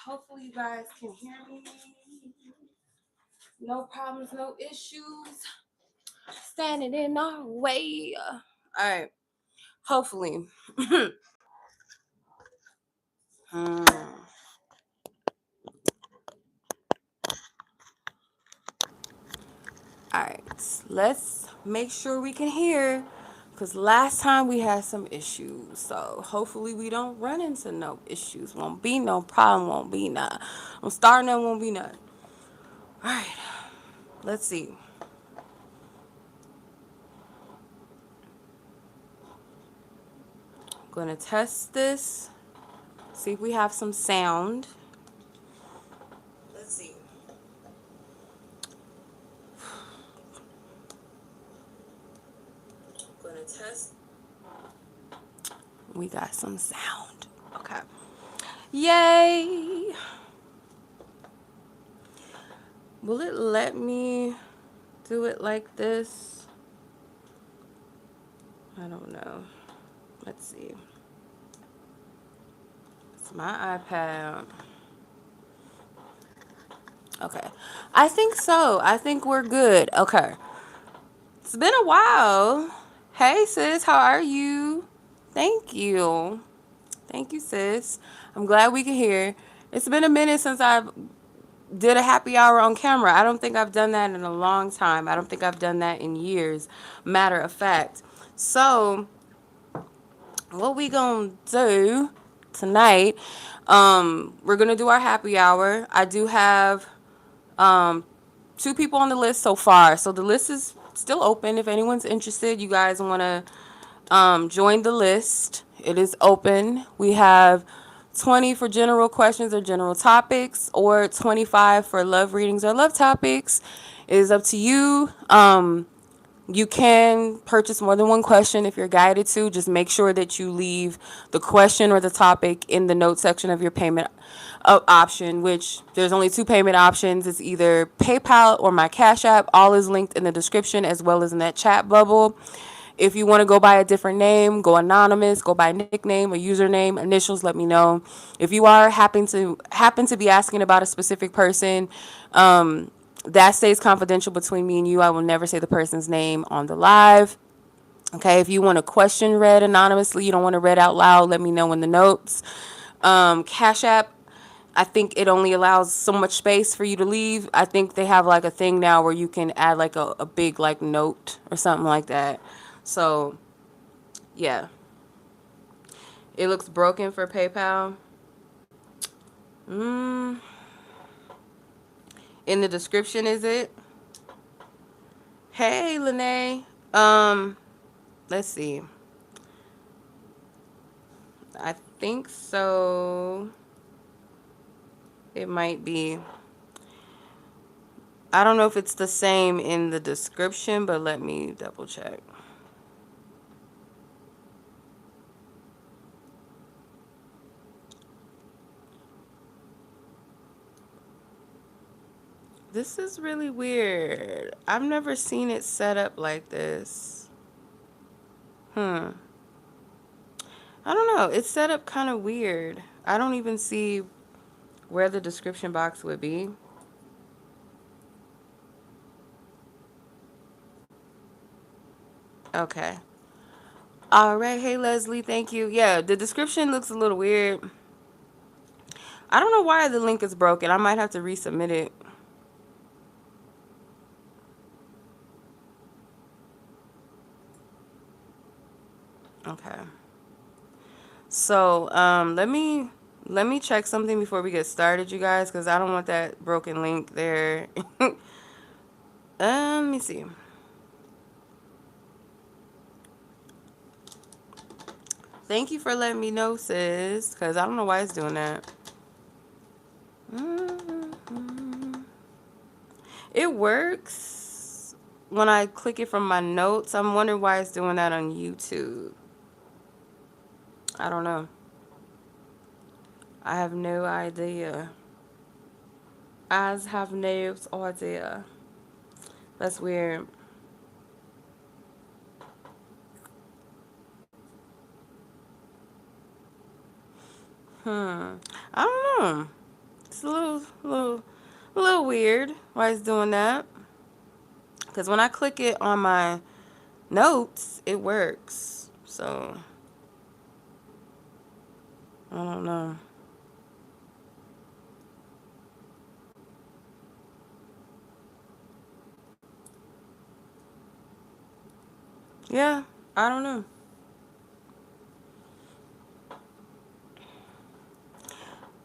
Hopefully you guys can hear me. No problems, no issues standing in our way. All right. Hopefully. All right. Let's make sure we can hear, because last time we had some issues. So hopefully we don't run into no issues. Won't be no problem. Won't be none. I'm starting that. Won't be none. All right. Let's see. I'm going to test this. See if we have some sound. Let's see. I'm going to test. We got some sound. Okay. Yay. Will it let me do it like this? I don't know. Let's see. It's my iPad. Okay. I think so. I think we're good. Okay. It's been a while. Hey, sis. How are you? Thank you. Thank you, sis. I'm glad we can hear. It's been a minute since I've did a happy hour on camera. I don't think I've done that in a long time. I don't think I've done that in years. Matter of fact. So, what we gonna do tonight, we're gonna do our happy hour. I do have 2 people on the list so far. So the list is still open. If anyone's interested, you guys want to join the list. It is open. We have 20 for general questions or general topics, or 25 for love readings or love topics. It is up to you. You can purchase more than one question if you're guided to. Just make sure that you leave the question or the topic in the note section of your payment option, which there's only 2 payment options. It's either PayPal or my Cash App. All is linked in the description as well as in that chat bubble. If you want to go by a different name, go anonymous, go by nickname, a username, initials, let me know. If you are happen to be asking about a specific person, that stays confidential between me and you. I will never say the person's name on the live. Okay, if you want a question read anonymously, you don't want to read out loud, let me know in the notes. Cash App, I think it only allows so much space for you to leave. I think they have like a thing now where you can add like a big like note or something like that. So, yeah. It looks broken for PayPal. In the description, is it? Hey, Lanay. Let's see. I think so. It might be. I don't know if it's the same in the description, but let me double check. This is really weird. I've never seen it set up like this. I don't know. It's set up kind of weird. I don't even see where the description box would be. Okay. All right. Hey, Leslie. Thank you. Yeah, the description looks a little weird. I don't know why the link is broken. I might have to resubmit it. Okay. So, let me check something before we get started, you guys, because I don't want that broken link there. Let me see. Thank you for letting me know, sis, because I don't know why it's doing that. It works when I click it from my notes. I'm wondering why it's doing that on YouTube. I don't know. I have no idea. I have no idea. That's weird. I don't know. It's a little weird why it's doing that. Because when I click it on my notes, it works. So, I don't know. Yeah, I don't know.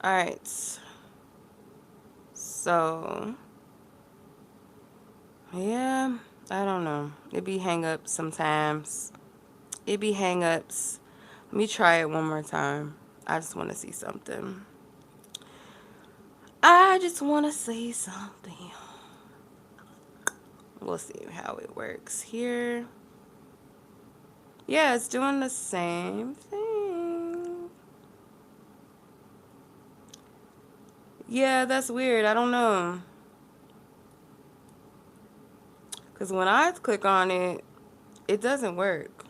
All right. So, yeah, I don't know. It be hang ups sometimes. It be hang ups. Let me try it one more time. I just want to see something. I just want to see something. We'll see how it works here. Yeah, it's doing the same thing. Yeah, that's weird. I don't know. Because when I click on it, it doesn't work.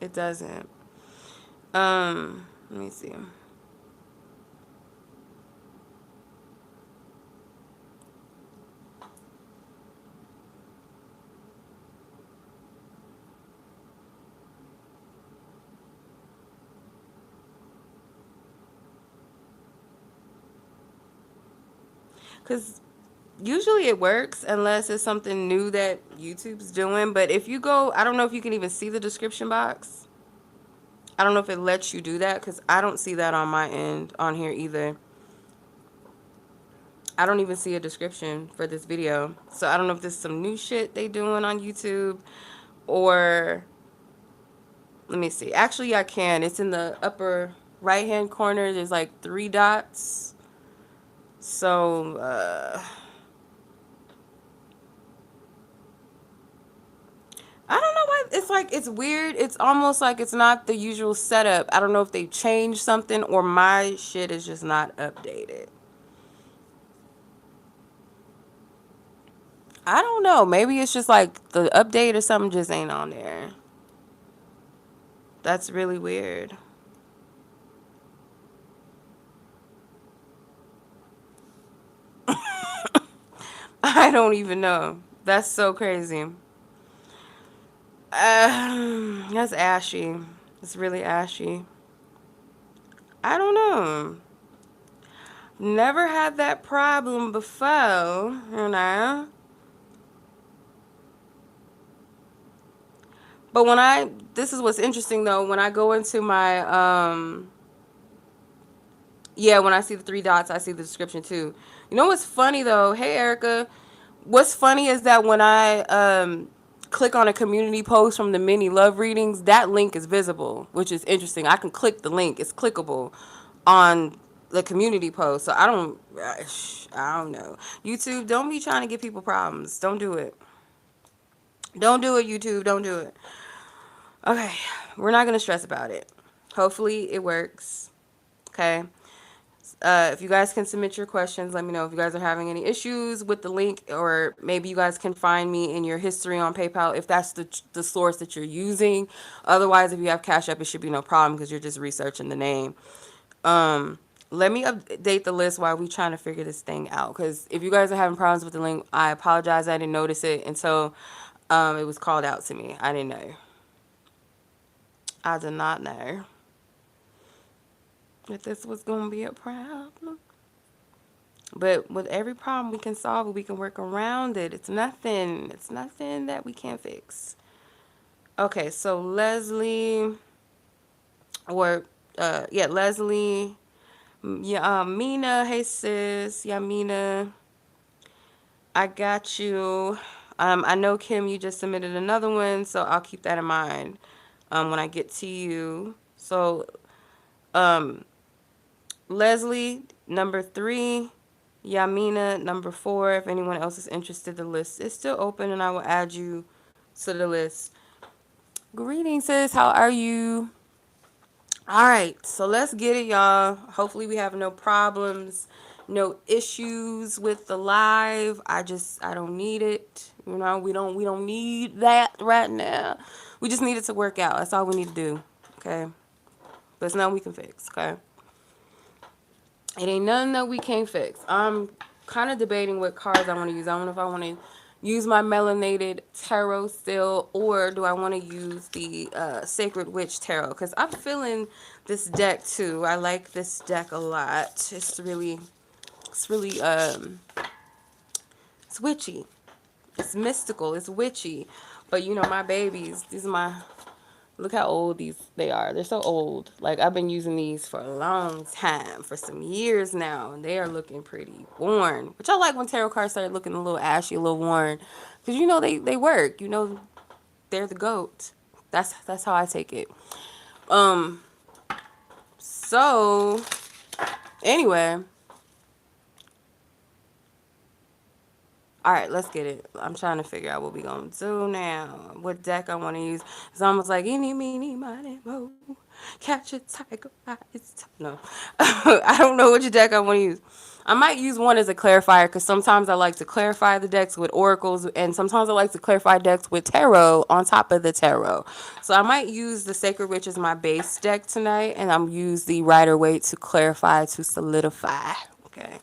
It doesn't. Let me see. Because usually it works unless it's something new that YouTube's doing. But if you go, I don't know if you can even see the description box. I don't know if it lets you do that because I don't see that on my end on here either. I don't even see a description for this video. So I don't know if this is some new shit they doing on YouTube or let me see. Actually, I can. It's in the upper right hand corner. There's like 3 dots. So I don't know why it's like it's weird. It's almost like it's not the usual setup. I don't know if they changed something or my shit is just not updated. I don't know. Maybe it's just like the update or something just ain't on there. That's really weird. I don't even know. That's so crazy. That's ashy. It's really ashy. I don't know. Never had that problem before, you know. But this is what's interesting though, when I go into my, yeah, when I see the 3 dots, I see the description too. You know what's funny though? Hey, Erica. What's funny is that when I, click on a community post from the mini love readings, that link is visible, which is interesting. I can click the link. It's clickable on the community post. So I don't know. YouTube, don't be trying to give people problems. Don't do it. Don't do it, YouTube. Don't do it. Okay, we're not gonna stress about it. Hopefully it works. Okay. If you guys can submit your questions, let me know if you guys are having any issues with the link, or maybe you guys can find me in your history on PayPal if that's the source that you're using. Otherwise, if you have Cash App, it should be no problem because you're just researching the name. Let me update the list while we trying to figure this thing out. Because if you guys are having problems with the link, I apologize. I didn't notice it until it was called out to me. I didn't know. I did not know that this was going to be a problem. But with every problem, we can solve it. We can work around it. It's nothing. It's nothing that we can't fix. Okay, so Leslie, or yeah, Leslie, yeah, Mina, hey sis, Yaminah, I got you. I know Kim, you just submitted another one, so I'll keep that in mind when I get to you. So Leslie, number 3. Yaminah, number 4. If anyone else is interested, the list is still open and I will add you to the list. Greetings, sis. How are you? All right, so let's get it, y'all. Hopefully, we have no problems, no issues with the live. I don't need it. You know, we don't need that right now. We just need it to work out. That's all we need to do. Okay. but it's nothing we can fix, okay? It ain't nothing that we can't fix. I'm kind of debating what cards I want to use. I don't know if I want to use my melanated tarot still, or do I want to use the Sacred Witch Tarot? Because I'm feeling this deck too. I like this deck a lot. It's really, it's witchy. It's mystical. It's witchy. But you know, my babies, these are my, look how old these they are. They're so old. Like I've been using these for a long time, for some years now, and they are looking pretty worn. Which I like when tarot cards start looking a little ashy, a little worn, because you know they work. You know they're the goat. That's how I take it. Um. So anyway, all right, let's get it. I'm trying to figure out what we gonna do now. What deck I want to use. It's almost like any, meeny, miny, mo. Catch a tiger by its no. I don't know which deck I want to use. I might use one as a clarifier because sometimes I like to clarify the decks with oracles, and sometimes I like to clarify decks with tarot on top of the tarot. So I might use the Sacred Witch as my base deck tonight, and I'm use the Rider Waite to clarify, to solidify. Okay.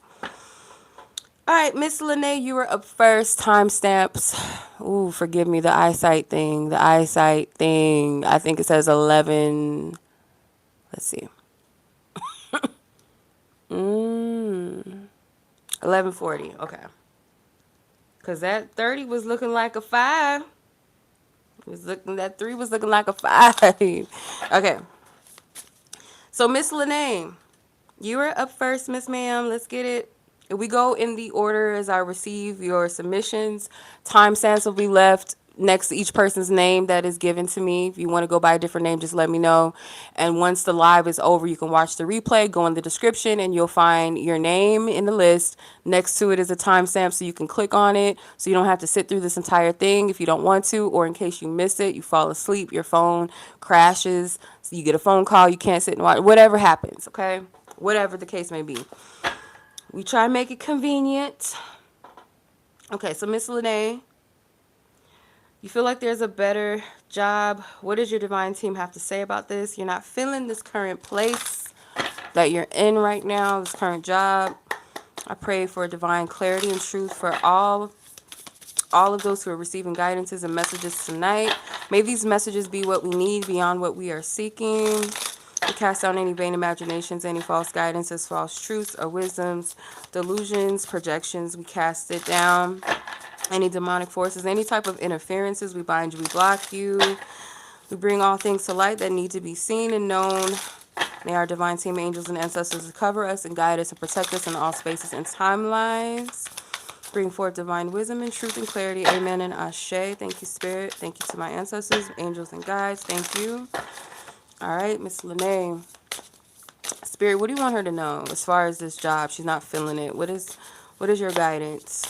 All right, Miss Lanay, you were up first. Timestamps. Ooh, forgive me. The eyesight thing. The eyesight thing. I think it says 11. Let's see. 11:40. Okay. Cause that 30 was looking like a 5. It was looking that 3 was looking like a 5. Okay. So Miss Lanay, you are up first, Miss Ma'am. Let's get it. We go in the order as I receive your submissions. Timestamps will be left next to each person's name that is given to me. If you want to go by a different name, just let me know. And once the live is over, you can watch the replay, go in the description, and you'll find your name in the list. Next to it is a timestamp, so you can click on it, so you don't have to sit through this entire thing if you don't want to, or in case you miss it, you fall asleep, your phone crashes, so you get a phone call, you can't sit and watch, whatever happens, okay? Whatever the case may be. We try and make it convenient. Okay, so Miss Lanay, you feel like there's a better job. What does your divine team have to say about this? You're not feeling this current place that you're in right now, this current job. I pray for divine clarity and truth for all of those who are receiving guidances and messages tonight. May these messages be what we need beyond what we are seeking. We cast down any vain imaginations, any false guidances, false truths or wisdoms, delusions, projections. We cast it down. Any demonic forces, any type of interferences, we bind you, we block you. We bring all things to light that need to be seen and known. May our divine team, angels, and ancestors cover us and guide us and protect us in all spaces and timelines. Bring forth divine wisdom and truth and clarity. Amen and ashe. Thank you, Spirit. Thank you to my ancestors, angels, and guides. Thank you. All right, Miss Lanay. Spirit, what do you want her to know as far as this job? She's not feeling it. What is your guidance?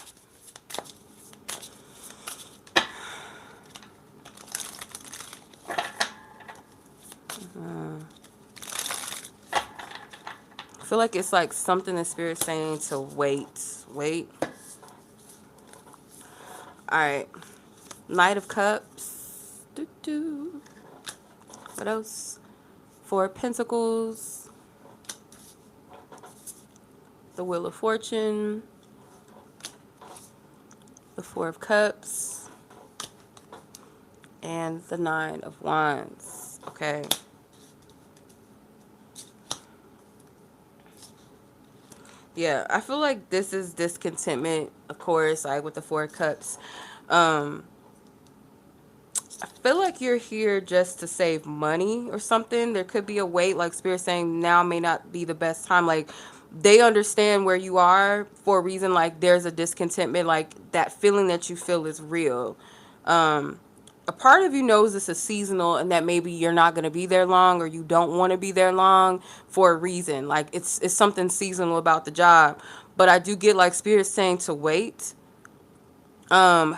I feel like it's like something the Spirit's saying to wait. Wait. All right. Knight of Cups. Doo-doo. What else? Four of Pentacles. The Wheel of Fortune. The Four of Cups. And the Nine of Wands. Okay. Yeah, I feel like this is discontentment, of course, like with the Four of Cups. I feel like you're here just to save money or something. There could be a wait, like Spirit saying now may not be the best time. Like they understand where you are for a reason. Like there's a discontentment, like that feeling that you feel is real. A part of you knows this is seasonal and that maybe you're not going to be there long or you don't want to be there long for a reason. Like it's something seasonal about the job. But I do get like Spirit saying to wait. I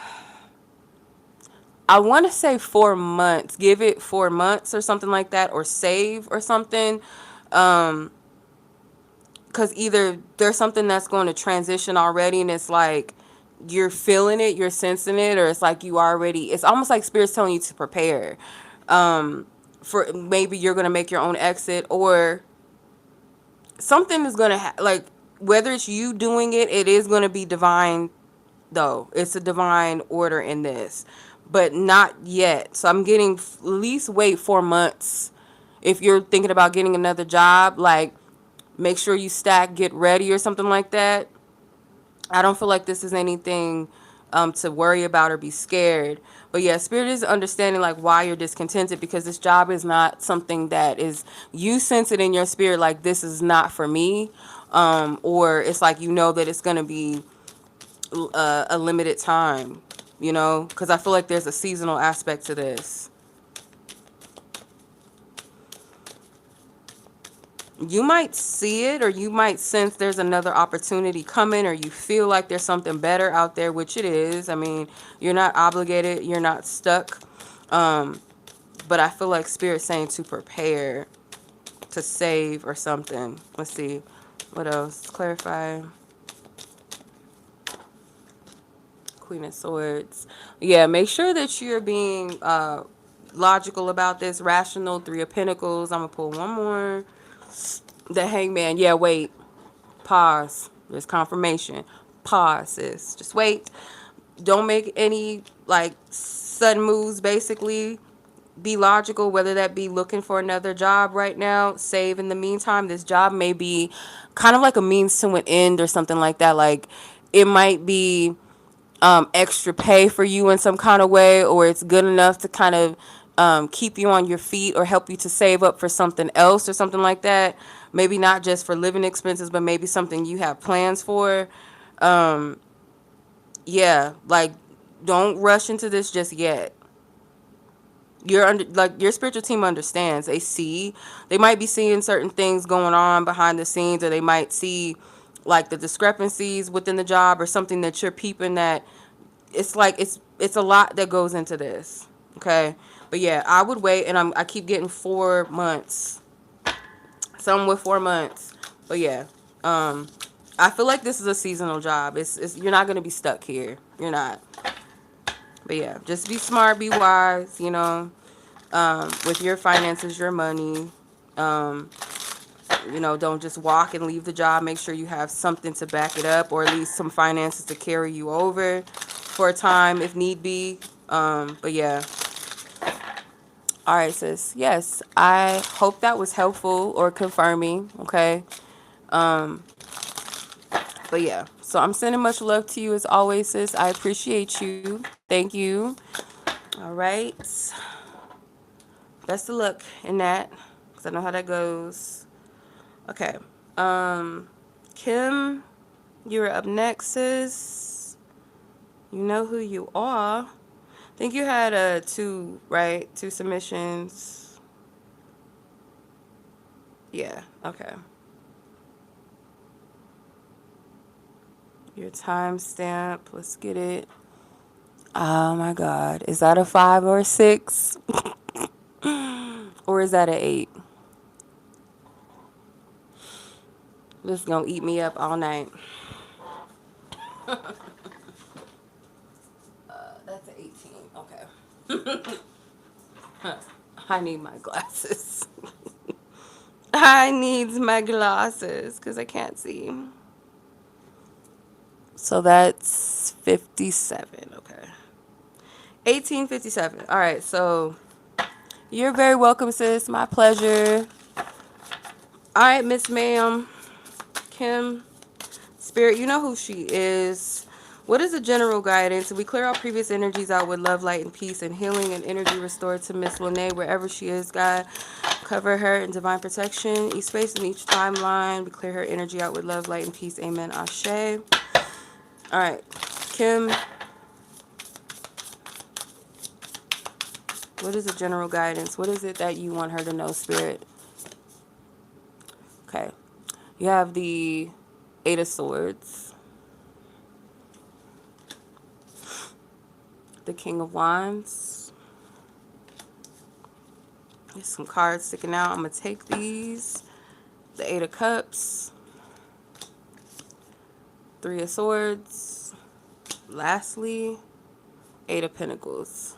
want to say 4 months. Give it 4 months or something like that, or save or something. Because either there's something that's going to transition already and it's like you're feeling it, you're sensing it, or it's like you already, it's almost like Spirit's telling you to prepare for maybe you're gonna make your own exit, or something is gonna like, whether it's you doing it, it is gonna be divine, though. It's a divine order in this, but not yet. So I'm getting at least wait 4 months. If you're thinking about getting another job, like, make sure you stack, get ready, or something like that. I don't feel like this is anything to worry about or be scared. But yeah, spirit is understanding like why you're discontented, because this job is not something that is, you sense it in your spirit like this is not for me, or it's like you know that it's gonna be a limited time, because I feel like there's a seasonal aspect to this. You might see it, or you might sense there's another opportunity coming, or you feel like there's something better out there, which it is. I mean, you're not obligated, you're not stuck. But I feel like spirit's saying to prepare, to save or something. Let's see. What else? Clarify. Queen of Swords. Yeah, make sure that you're being logical about this, rational. Three of Pentacles. I'm going to pull one more. The Hangman. Yeah, wait. Pause. There's confirmation. Pause, sis. Just wait. Don't make any, like, sudden moves, basically. Be logical, whether that be looking for another job right now. Save in the meantime. This job may be kind of like a means to an end or something like that. Like, it might be extra pay for you in some kind of way, or it's good enough to kind of keep you on your feet or help you to save up for something else or something like that. Maybe not just for living expenses, but maybe something you have plans for. Yeah, like, don't rush into this just yet. Your spiritual team understands. They might be seeing certain things going on behind the scenes, or they might see like the discrepancies within the job or something that you're peeping, that it's like it's a lot that goes into this. Okay. But yeah, I would wait, and I keep getting 4 months. Some with 4 months. But yeah. I feel like this is a seasonal job. It's you're not gonna be stuck here. You're not. But yeah, just be smart, be wise, with your finances, your money. Um, don't just walk and leave the job. Make sure you have something to back it up, or at least some finances to carry you over for a time if need be. But yeah. All right, sis. Yes, I hope that was helpful or confirming. Okay. Um, but yeah. So I'm sending much love to you as always, sis. I appreciate you. Thank you. All right. Best of luck in that, because I know how that goes. Okay. Kim, you're up next, sis. You know who you are. I think you had two, right? Two submissions. Yeah, okay. Your timestamp. Let's get it. Oh my God. Is that a 5 or a 6? Or is that an 8? This is going to eat me up all night. That's an 18. Okay. I need my glasses. I need my glasses because I can't see. So that's 57. Okay. 1857. All right. So you're very welcome, sis. My pleasure. All right, Miss Ma'am. Kim. Spirit, you know who she is. What is the general guidance? We clear all previous energies out with love, light, and peace, and healing and energy restored to Miss Lanay wherever she is, God. Cover her in divine protection, each space and each timeline. We clear her energy out with love, light, and peace. Amen. Ashe. All right. Kim, what is the general guidance? What is it that you want her to know, Spirit? Okay. You have the 8 of Swords, the King of Wands. There's some cards sticking out. I'm going to take these. The 8 of Cups, 3 of Swords, lastly, 8 of Pentacles.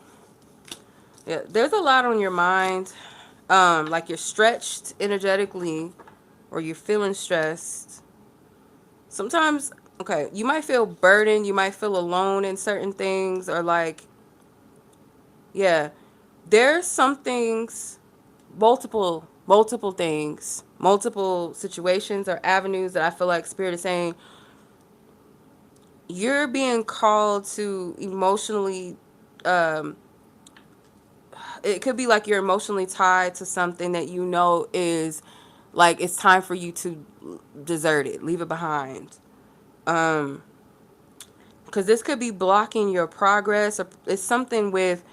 Yeah, there's a lot on your mind. like you're stretched energetically or you're feeling stressed. Sometimes, okay, you might feel burdened, you might feel alone in certain things, or like, yeah, there's some things, multiple things, multiple situations or avenues that I feel like Spirit is saying you're being called to emotionally, um, it could be like you're emotionally tied to something that you know is like it's time for you to desert it, leave it behind. Um, because this could be blocking your progress, or it's something with,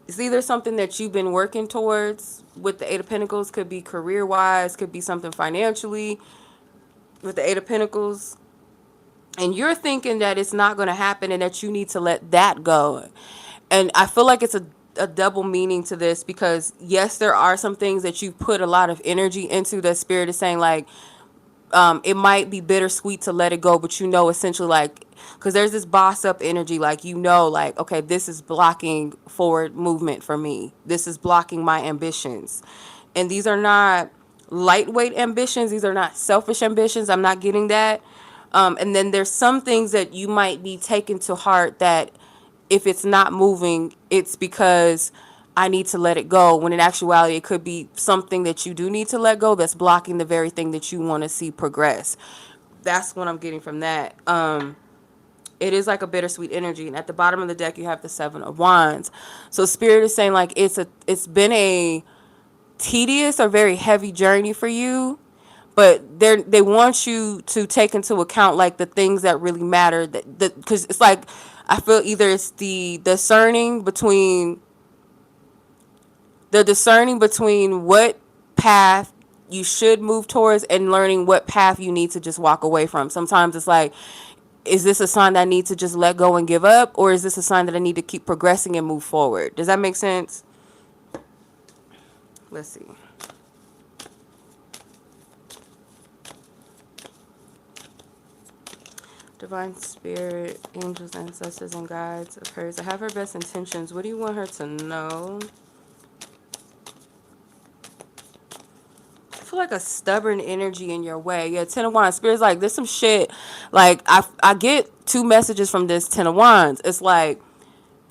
it's either something that you've been working towards with the Eight of Pentacles, could be career wise, could be something financially with the Eight of Pentacles, and you're thinking that it's not going to happen and that you need to let that go. And I feel like it's a double meaning to this, because yes, there are some things that you put a lot of energy into that Spirit is saying like, it might be bittersweet to let it go, but you know, essentially, like, because there's this boss up energy, like, you know, like, okay, this is blocking forward movement for me. This is blocking my ambitions. And these are not lightweight ambitions. These are not selfish ambitions. I'm not getting that. And then there's some things that you might be taking to heart that if it's not moving, it's because I need to let it go. When in actuality, it could be something that you do need to let go that's blocking the very thing that you want to see progress. That's what I'm getting from that. It is like a bittersweet energy. And at the bottom of the deck, you have the Seven of Wands. So Spirit is saying like it's been a tedious or very heavy journey for you, but they want you to take into account like the things that really matter, that because it's like I feel either it's the discerning between what path you should move towards and learning what path you need to just walk away from. Sometimes it's like, is this a sign that I need to just let go and give up, or is this a sign that I need to keep progressing and move forward? Does that make sense? Let's see. Divine Spirit, angels, ancestors, and guides of hers. I have her best intentions. What do you want her to know? I feel like a stubborn energy in your way. Yeah, Ten of Wands. Spirit's like, there's some shit. Like, I get two messages from this Ten of Wands. It's like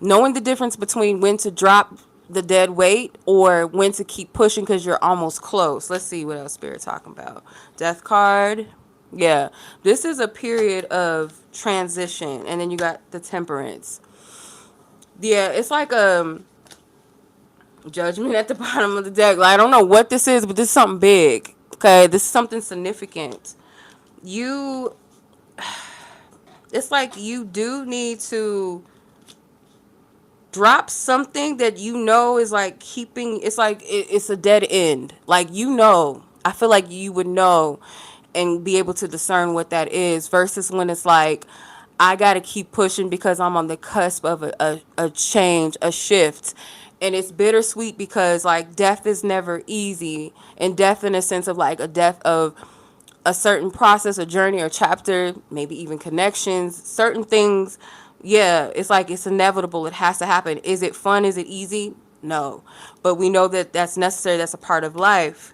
knowing the difference between when to drop the dead weight or when to keep pushing because you're almost close. Let's see what else Spirit's talking about. Death card. Yeah, this is a period of transition. And then you got the Temperance. Yeah, it's like Judgment at the bottom of the deck. Like, I don't know what this is, but this is something big. Okay, this is something significant. You, it's like you do need to drop something that you know is like keeping, it's like it's a dead end. Like, you know, I feel like you would know and be able to discern what that is, versus when it's like, I got to keep pushing because I'm on the cusp of a change, a shift. And it's bittersweet because like death is never easy, and death in a sense of like a death of a certain process, a journey, or chapter, maybe even connections, certain things. Yeah, it's like it's inevitable. It has to happen. Is it fun? Is it easy? No. But we know that that's necessary. That's a part of life.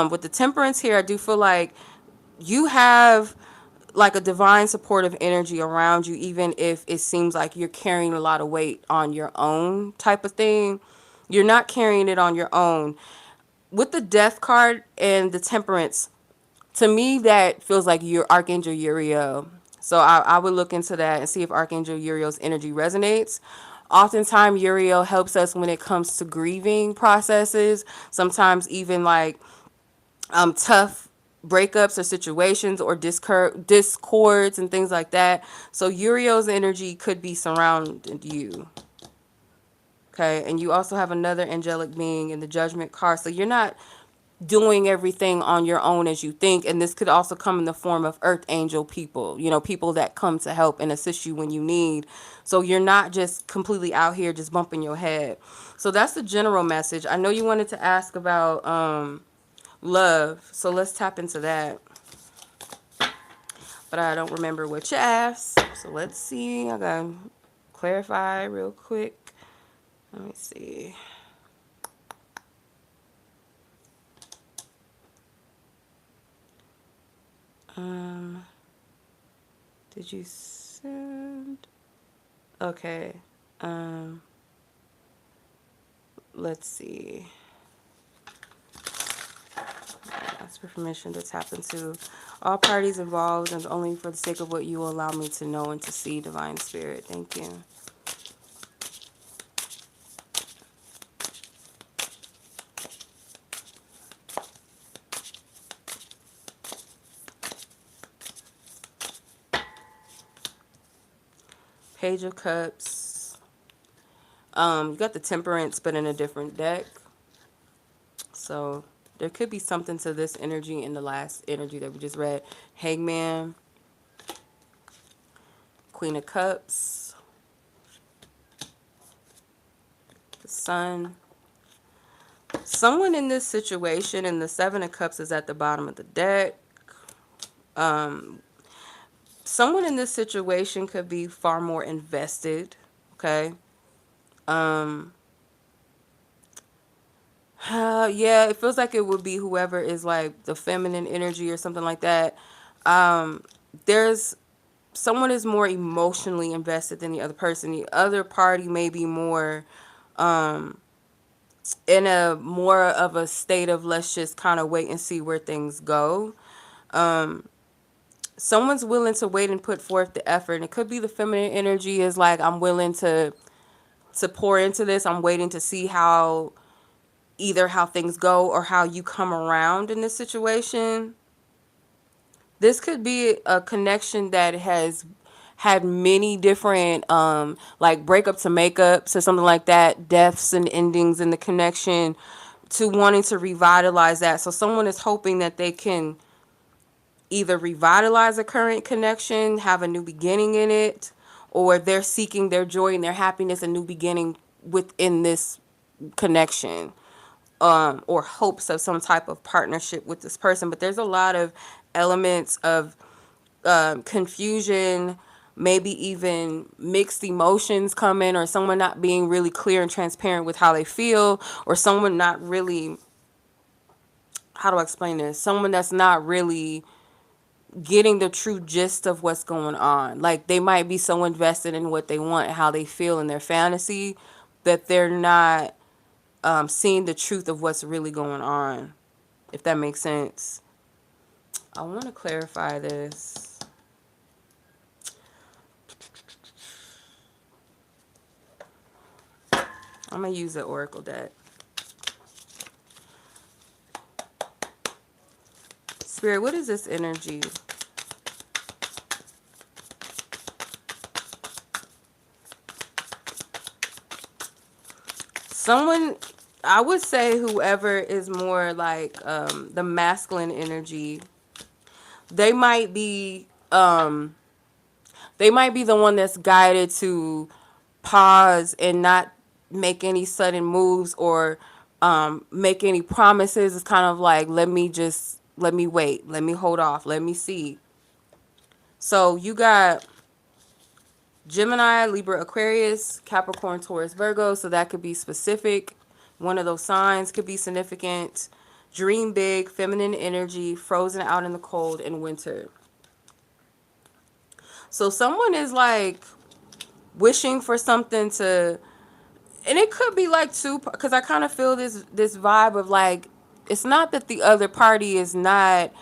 With the Temperance here, I do feel like you have like a divine supportive energy around you, even if it seems like you're carrying a lot of weight on your own type of thing. You're not carrying it on your own. With the Death card and the Temperance, to me, that feels like your Archangel Uriel. So I would look into that and see if Archangel Uriel's energy resonates. Oftentimes, Uriel helps us when it comes to grieving processes. Sometimes even like tough breakups or situations or discords and things like that. So Uriel's energy could be surrounding you. Okay, and you also have another angelic being in the Judgment card. So you're not doing everything on your own as you think, and this could also come in the form of earth angel people, you know, people that come to help and assist you when you need. So you're not just completely out here just bumping your head. So that's the general message. I know you wanted to ask about love, so let's tap into that, but I don't remember what you asked. So let's see. I gotta clarify real quick. Let me see. Um, did you send? Okay. Um, let's see. Ask for permission to tap into all parties involved and only for the sake of what you will allow me to know and to see, Divine Spirit. Thank you. Page of Cups. You got the Temperance, but in a different deck. So there could be something to this energy in the last energy that we just read. Hangman, Queen of Cups, the Sun. Someone in this situation, and the Seven of Cups is at the bottom of the deck. Um, Someone in this situation could be far more invested. Okay. Um, yeah, it feels like it would be whoever is like the feminine energy or something like that. There's someone is more emotionally invested than the other person. The other party may be more in a more of a state of let's just kind of wait and see where things go. Someone's willing to wait and put forth the effort. And it could be the feminine energy is like I'm willing to pour into this. I'm waiting to see how either how things go or how you come around in this situation. This could be a connection that has had many different like breakup to makeups or something like that, deaths and endings in the connection to wanting to revitalize that. So someone is hoping that they can either revitalize a current connection, have a new beginning in it, or they're seeking their joy and their happiness, a new beginning within this connection, or hopes of some type of partnership with this person. But there's a lot of elements of confusion, maybe even mixed emotions coming, or someone not being really clear and transparent with how they feel, or someone not really, how do I explain this? Someone that's not really getting the true gist of what's going on. Like they might be so invested in what they want and how they feel in their fantasy that they're not seeing the truth of what's really going on, if that makes sense. I want to clarify this. I'm going to use the Oracle deck. Spirit, what is this energy? Someone, I would say whoever is more like the masculine energy, they might be the one that's guided to pause and not make any sudden moves or make any promises. It's kind of like let me wait, let me hold off, let me see. So you got Gemini, Libra, Aquarius, Capricorn, Taurus, Virgo. So that could be specific. One of those signs could be significant. Dream big, feminine energy, frozen out in the cold in winter. So someone is like wishing for something to, and it could be like two, because I kind of feel this vibe of like, it's not that the other party is not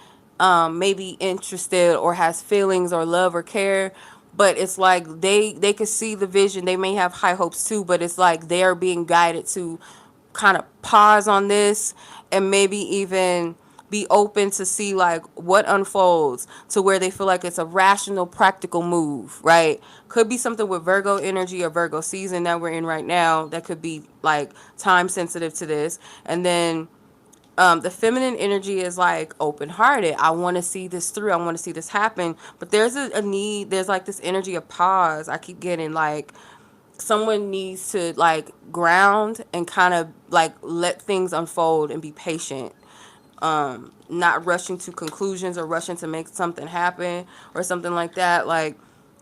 maybe interested or has feelings or love or care, but it's like they could see the vision. They may have high hopes too, but it's like they are being guided to kind of pause on this and maybe even be open to see like what unfolds to where they feel like it's a rational, practical move, right? Could be something with Virgo energy or Virgo season that we're in right now that could be like time sensitive to this. And then the feminine energy is like open hearted. I want to see this through. I want to see this happen. But there's a need. There's like this energy of pause. I keep getting like someone needs to like ground and kind of like let things unfold and be patient, not rushing to conclusions or rushing to make something happen or something like that. Like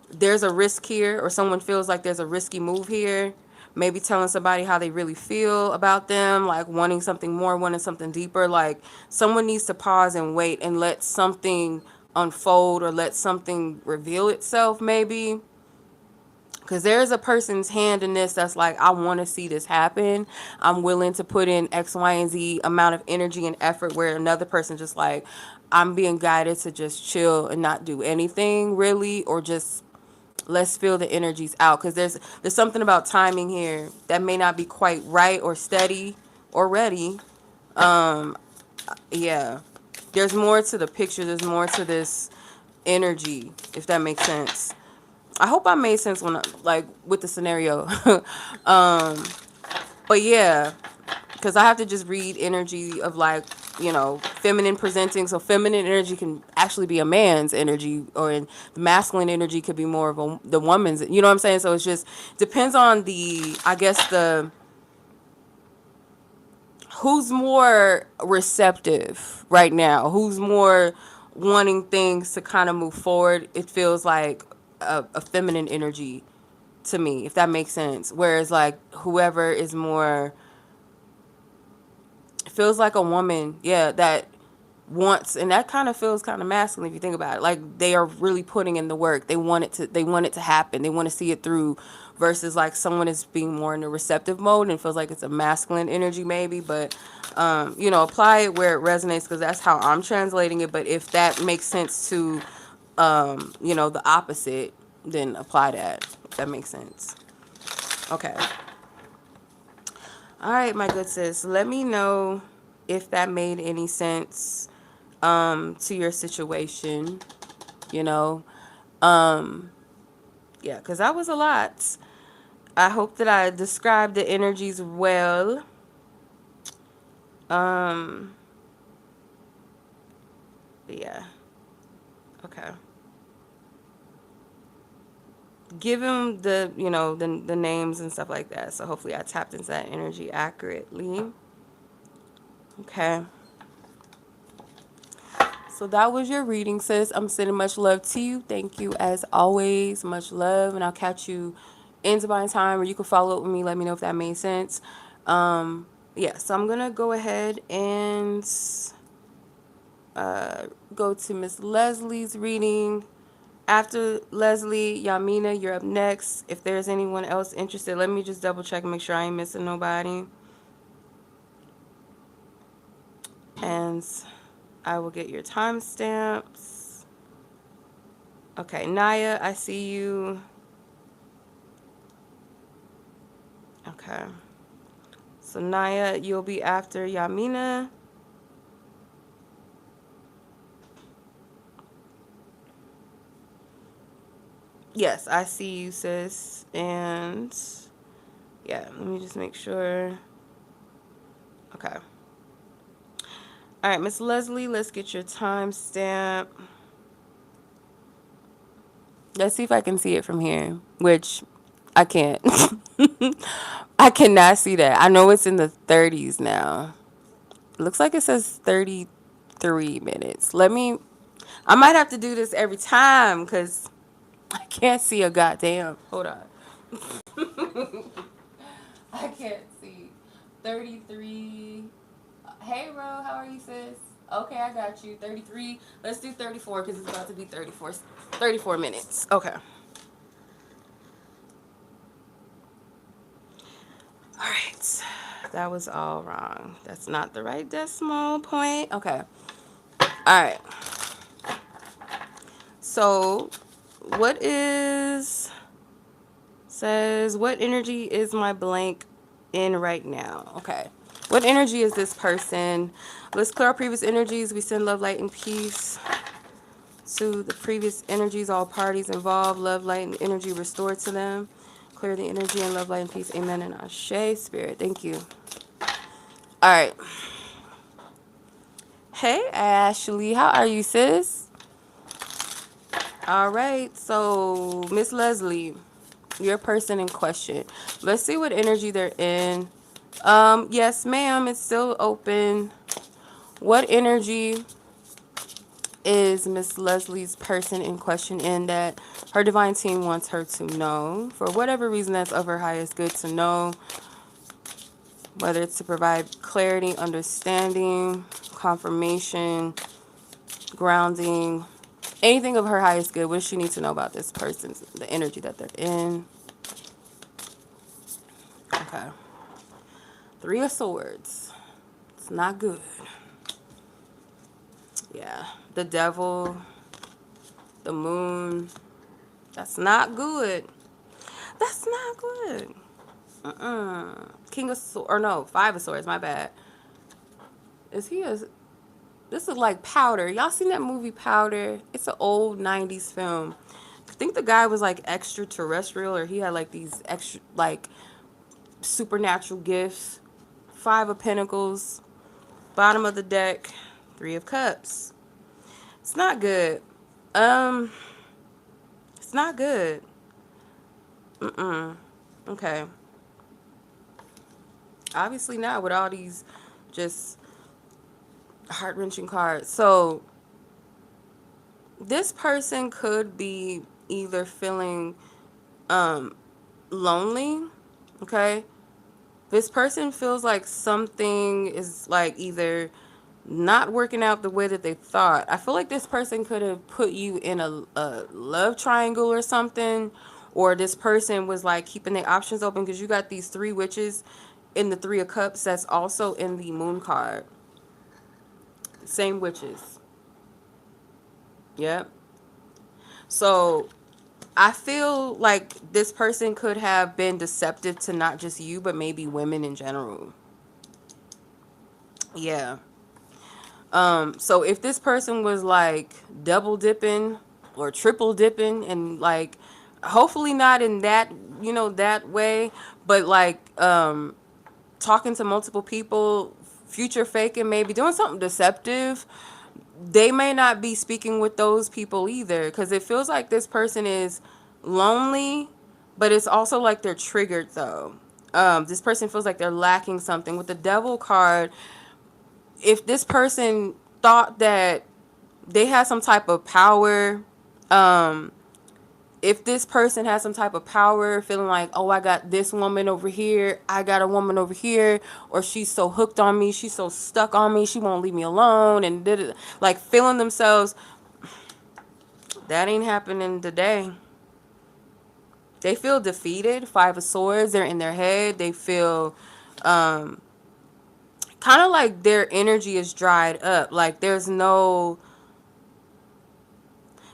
there's a risk here, or someone feels like there's a risky move here, maybe telling somebody how they really feel about them, like wanting something more, wanting something deeper. Like someone needs to pause and wait and let something unfold or let something reveal itself, maybe. Because there's a person's hand in this that's like, I want to see this happen. I'm willing to put in X, Y, and Z amount of energy and effort, where another person just like, I'm being guided to just chill and not do anything really, or just let's feel the energies out. Because there's something about timing here that may not be quite right or steady or ready. Yeah. There's more to the picture. There's more to this energy, if that makes sense. I hope I made sense when like with the scenario. But yeah, because I have to just read energy of like, feminine presenting. So feminine energy can actually be a man's energy, or in the masculine energy could be more of the woman's. You know what I'm saying? So it's just depends on the, I guess, the who's more receptive right now, who's more wanting things to kind of move forward. It feels like a feminine energy to me, if that makes sense. Whereas like whoever is more, it feels like a woman, yeah, that wants, and that kind of feels kind of masculine if you think about it. Like they are really putting in the work. They want it to happen. They want to see it through, versus like someone is being more in a receptive mode and feels like it's a masculine energy maybe. But apply it where it resonates, because that's how I'm translating it. But if that makes sense to the opposite, then apply that, if that makes sense. Okay. All right, my good sis. Let me know if that made any sense to your situation, you know. Yeah, because that was a lot. I hope that I described the energies well. Um, yeah. Okay. Give him the names and stuff like that. So hopefully I tapped into that energy accurately. Okay. So that was your reading, sis. I'm sending much love to you. Thank you as always. Much love. And I'll catch you in Divine Time, or you can follow up with me. Let me know if that made sense. Yeah, so I'm going to go ahead and go to Miss Leslie's reading. After Leslie, Yaminah, you're up next. If there's anyone else interested, let me just double check and make sure I ain't missing nobody. And I will get your timestamps. Okay, Niyah, I see you. Okay. So Niyah, you'll be after Yaminah. Yes, I see you, sis. And yeah, let me just make sure. Okay. All right, Miss Leslie, let's get your timestamp. Let's see if I can see it from here, which I can't. I cannot see that. I know it's in the 30s now. It looks like it says 33 minutes. I might have to do this every time because I can't see a goddamn. Hold on. I can't see. 33. Hey, Ro, how are you, sis? Okay, I got you. 33. Let's do 34 because it's about to be 34 minutes. Okay. All right. That was all wrong. That's not the right decimal point. Okay. All right. So, what energy is my blank in right now? Okay. What energy is this person? Let's clear our previous energies. We send love, light, and peace to the previous energies, all parties involved. Love, light, and energy restored to them. Clear the energy and love, light, and peace. Amen and Ashe. Spirit, thank you. All right. Hey, Ashley. How are you, sis? All right. So, Miss Leslie, your person in question. Let's see what energy they're in. Yes, ma'am. It's still open. What energy is Miss Leslie's person in question in that her divine team wants her to know? For whatever reason that's of her highest good to know. Whether it's to provide clarity, understanding, confirmation, grounding, Anything of her highest good. What does she need to know about this person? The energy that they're in. Okay. Three of Swords. It's not good. Yeah. The Devil. The Moon. That's not good. That's not good. King of Swords. Or no, Five of Swords. My bad. Is he a... This is like Powder. Y'all seen that movie Powder? It's an old 90s film. I think the guy was like extraterrestrial, or he had like these extra, like, supernatural gifts. Five of Pentacles. Bottom of the deck. Three of Cups. It's not good. Um, it's not good. Okay. Obviously not with all these just heart-wrenching cards. So this person could be either feeling lonely, okay? This person feels like something is like either not working out the way that they thought. I feel like this person could have put you in a love triangle or something, or this person was like keeping their options open, because you got these three witches in the Three of Cups that's also in the Moon card. Same witches. Yep. So I feel like this person could have been deceptive to not just you, but maybe women in general. Yeah. So if this person was like double dipping or triple dipping, and like hopefully not in that, that way, but like talking to multiple people, future faking, maybe doing something deceptive, they may not be speaking with those people either, because it feels like this person is lonely, but it's also like they're triggered though. This person feels like they're lacking something. With the Devil card, if this person thought that they had some type of power, if this person has some type of power, feeling like, oh, I got this woman over here, I got a woman over here, or she's so hooked on me, she's so stuck on me, she won't leave me alone, and like feeling themselves, that ain't happening today. They feel defeated. Five of Swords, they're in their head. They feel kind of like their energy is dried up. Like there's no...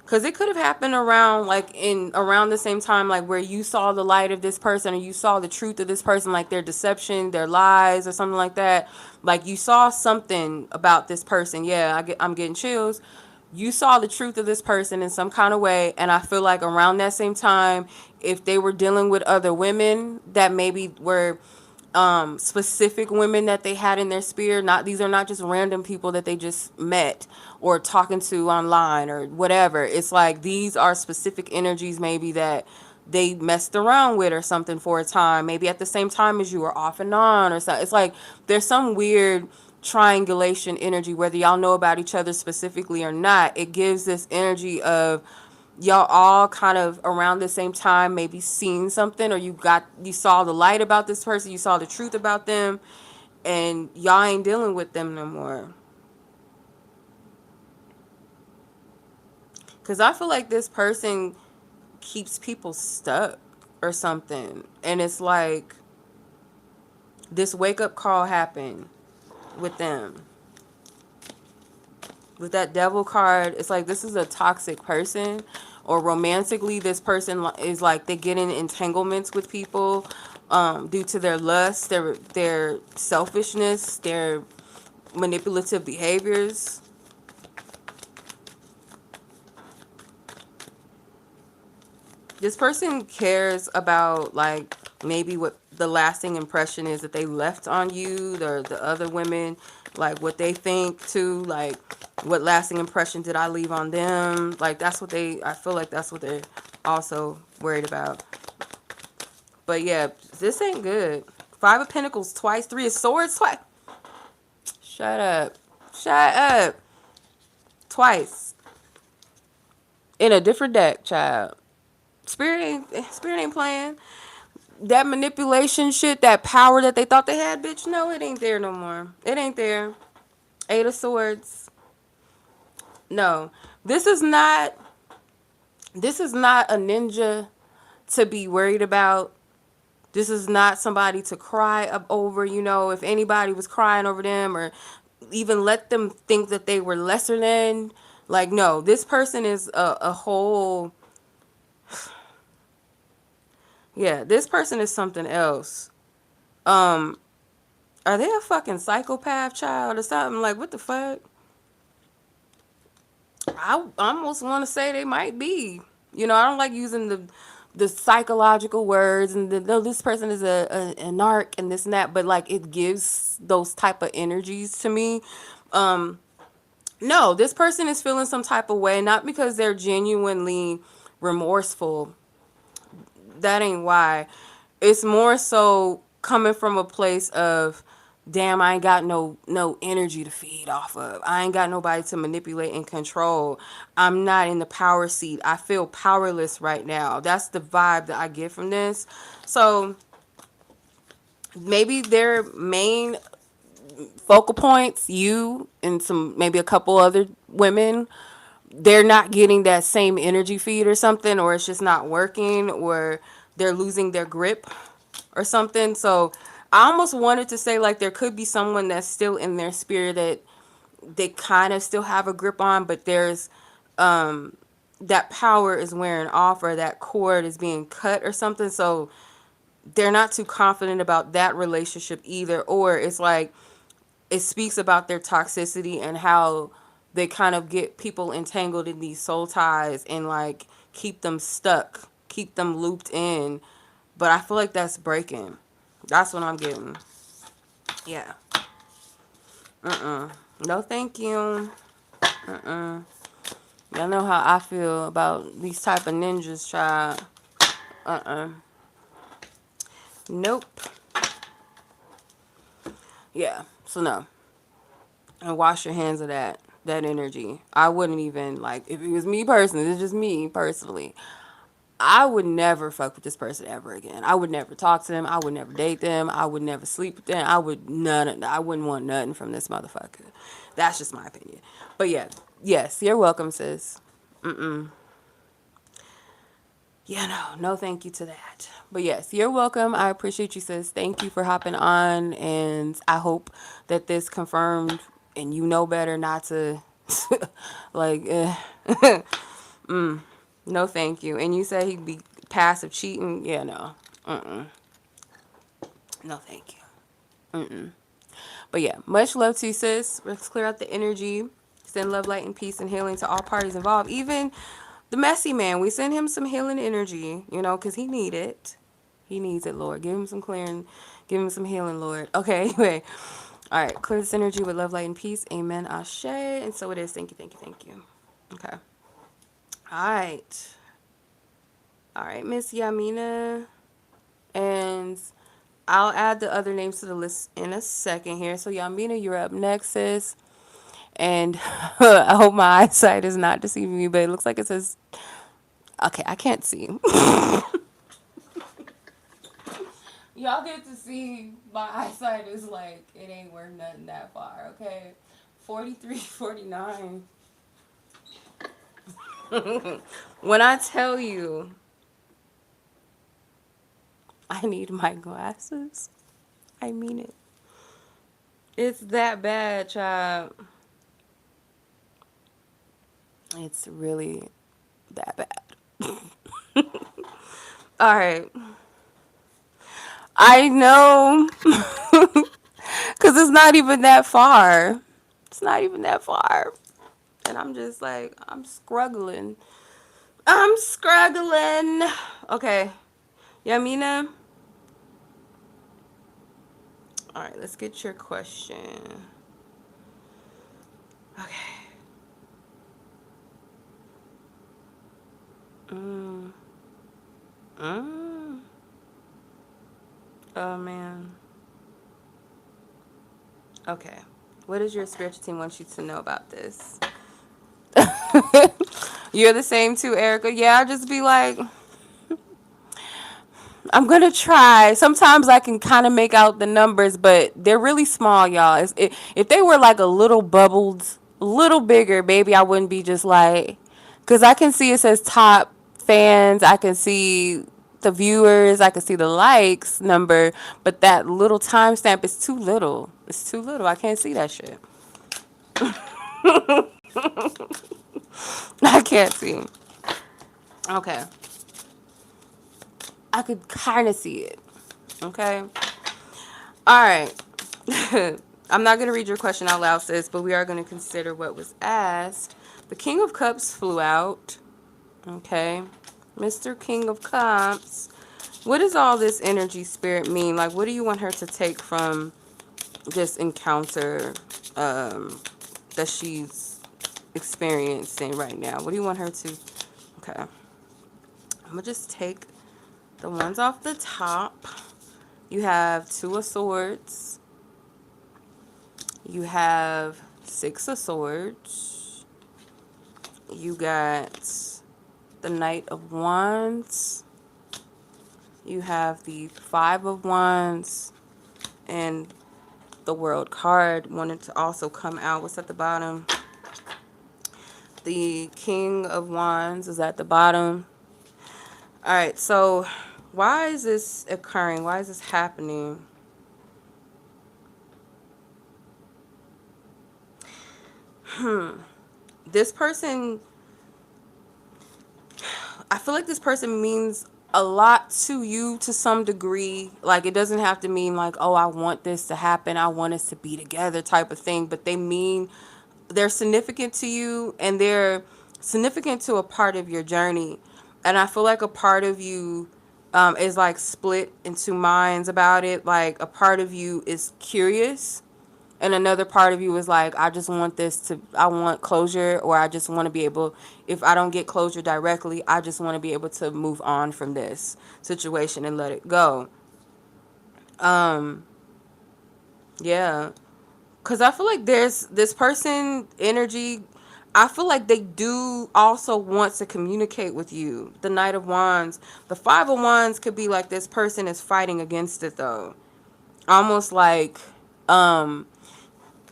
Because it could have happened around, like, in around the same time, like, where you saw the light of this person, or you saw the truth of this person, like their deception, their lies, or something like that. Like, you saw something about this person. Yeah, I'm getting chills. You saw the truth of this person in some kind of way, and I feel like around that same time, if they were dealing with other women that maybe were specific women that they had in their sphere, not, these are not just random people that they just met or talking to online or whatever. It's like these are specific energies maybe that they messed around with or something for a time, maybe at the same time as you, or off and on or something. It's like there's some weird triangulation energy, whether y'all know about each other specifically or not. It gives this energy of y'all all kind of around the same time maybe seen something, or you saw the light about this person, you saw the truth about them, and y'all ain't dealing with them no more. Because I feel like this person keeps people stuck or something, and it's like this wake up call happened with them. With that Devil card, it's like this is a toxic person, or romantically this person is like they get in entanglements with people due to their lust, their selfishness, their manipulative behaviors. This person cares about like maybe what the lasting impression is that they left on you, or the other women, like what they think too, like what lasting impression did I leave on them. Like that's what I feel like that's what they're also worried about. But yeah, this ain't good. Five of Pentacles twice, Three of Swords twice. Shut up. Shut up. Twice. In a different deck, child. Spirit ain't playing. That manipulation shit, that power that they thought they had, bitch, no, it ain't there no more. It ain't there. Eight of Swords. No, this is not. This is not a ninja to be worried about. This is not somebody to cry up over. You know, if anybody was crying over them or even let them think that they were lesser than. Like, no, this person is a whole. Yeah, this person is something else. Um, are they a fucking psychopath child or something? Like, what the fuck? I almost want to say they might be. You know, I don't like using the psychological words and no, this person is a narc and this and that, but like it gives those type of energies to me. Um, no, this person is feeling some type of way, not because they're genuinely remorseful. That ain't why. It's more so coming from a place of, damn, I ain't got no energy to feed off of. I ain't got nobody to manipulate and control. I'm not in the power seat. I feel powerless right now. That's the vibe that I get from this. So maybe their main focal points, you and some maybe a couple other women, they're not getting that same energy feed or something, or it's just not working, or they're losing their grip or something. So I almost wanted to say like there could be someone that's still in their spirit that they kind of still have a grip on, but there's that power is wearing off or that cord is being cut or something. So they're not too confident about that relationship either. Or it's like it speaks about their toxicity and how they kind of get people entangled in these soul ties and like keep them stuck, keep them looped in. But I feel like that's breaking. That's what I'm getting. Yeah. No, thank you. Y'all know how I feel about these type of ninjas, child. Nope. Yeah. So no. And wash your hands of that energy. I wouldn't even like if it was me personally. It's just me personally. I would never fuck with this person ever again. I would never talk to them. I would never date them. I would never sleep with them. I wouldn't want nothing from this motherfucker. That's just my opinion. But yeah, yes, you're welcome, sis. Yeah, no, thank you to that. But yes, you're welcome. I appreciate you, sis. Thank you for hopping on, and I hope that this confirmed and you know better not to, like, no, thank you. And you said he'd be passive cheating. Yeah, no, no, thank you. But yeah, much love to you, sis. Let's clear out the energy. Send love, light, and peace and healing to all parties involved. Even the messy man, we send him some healing energy, you know, because he need it. He needs it, Lord. Give him some clearing. Give him some healing, Lord. Okay, anyway. All right, clear this energy with love, light, and peace. Amen, ashe. And so it is. Thank you, thank you, thank you. Okay. All right. All right, Miss Yaminah. And I'll add the other names to the list in a second here. So, Yaminah, you're up next, sis. And I hope my eyesight is not deceiving me, but it looks like it says, okay, I can't see. Y'all get to see my eyesight is like, it ain't worth nothing that far, okay? 43, 49. When I tell you I need my glasses, I mean it. It's that bad, child. It's really that bad. All right. I know. Because it's not even that far. It's not even that far. And I'm just like, I'm struggling. I'm struggling. Okay. Yaminah. All right, let's get your question. Okay. Mm. Mm. Oh, man. Okay. What does your spiritual team want you to know about this? You're the same too, Erica. Yeah, I'll just be like, I'm gonna try. Sometimes I can kind of make out the numbers, but they're really small, y'all. If they were like a little bubbled little bigger, maybe I wouldn't be just like, because I can see it says top fans, I can see the viewers, I can see the likes number, but that little timestamp is too little. It's too little. I can't see that shit. I can't see. Okay. I could kind of see it. Okay. All right. I'm not going to read your question out loud, sis, but we are going to consider what was asked. The King of Cups flew out. Okay. Mr. King of Cups. What does all this energy spirit mean? Like, what do you want her to take from this encounter that she's experiencing right now? What do you want her to... Okay. I'm going to just take the ones off the top. You have Two of Swords. You have Six of Swords. You got the Knight of Wands. You have the Five of Wands. And the World card wanted to also come out. What's at the bottom? The King of Wands is at the bottom. All right, so why is this occurring? Why is this happening? This person, I feel like this person means a lot to you to some degree. Like, it doesn't have to mean like, oh, I want this to happen, I want us to be together type of thing, but they're significant to you, and they're significant to a part of your journey. And I feel like a part of you is like split into minds about it. Like, a part of you is curious, and another part of you is like, I want closure, or I just want to be able, if I don't get closure directly, I just want to be able to move on from this situation and let it go. Yeah. Because I feel like there's this person energy. I feel like they do also want to communicate with you. The Knight of Wands. The Five of Wands could be like this person is fighting against it, though. Almost like,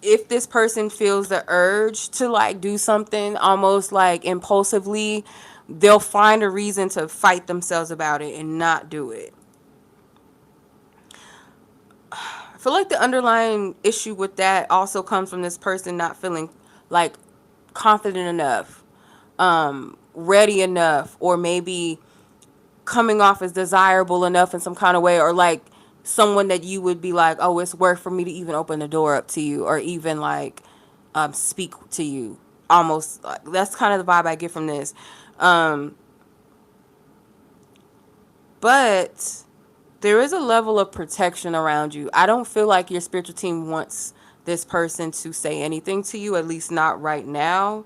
if this person feels the urge to like do something almost like impulsively, they'll find a reason to fight themselves about it and not do it. I feel like the underlying issue with that also comes from this person not feeling like confident enough, ready enough, or maybe coming off as desirable enough in some kind of way, or like someone that you would be like, oh, it's worth for me to even open the door up to you, or even like speak to you. Almost like, that's kind of the vibe I get from this. But there is a level of protection around you. I don't feel like your spiritual team wants this person to say anything to you, at least not right now.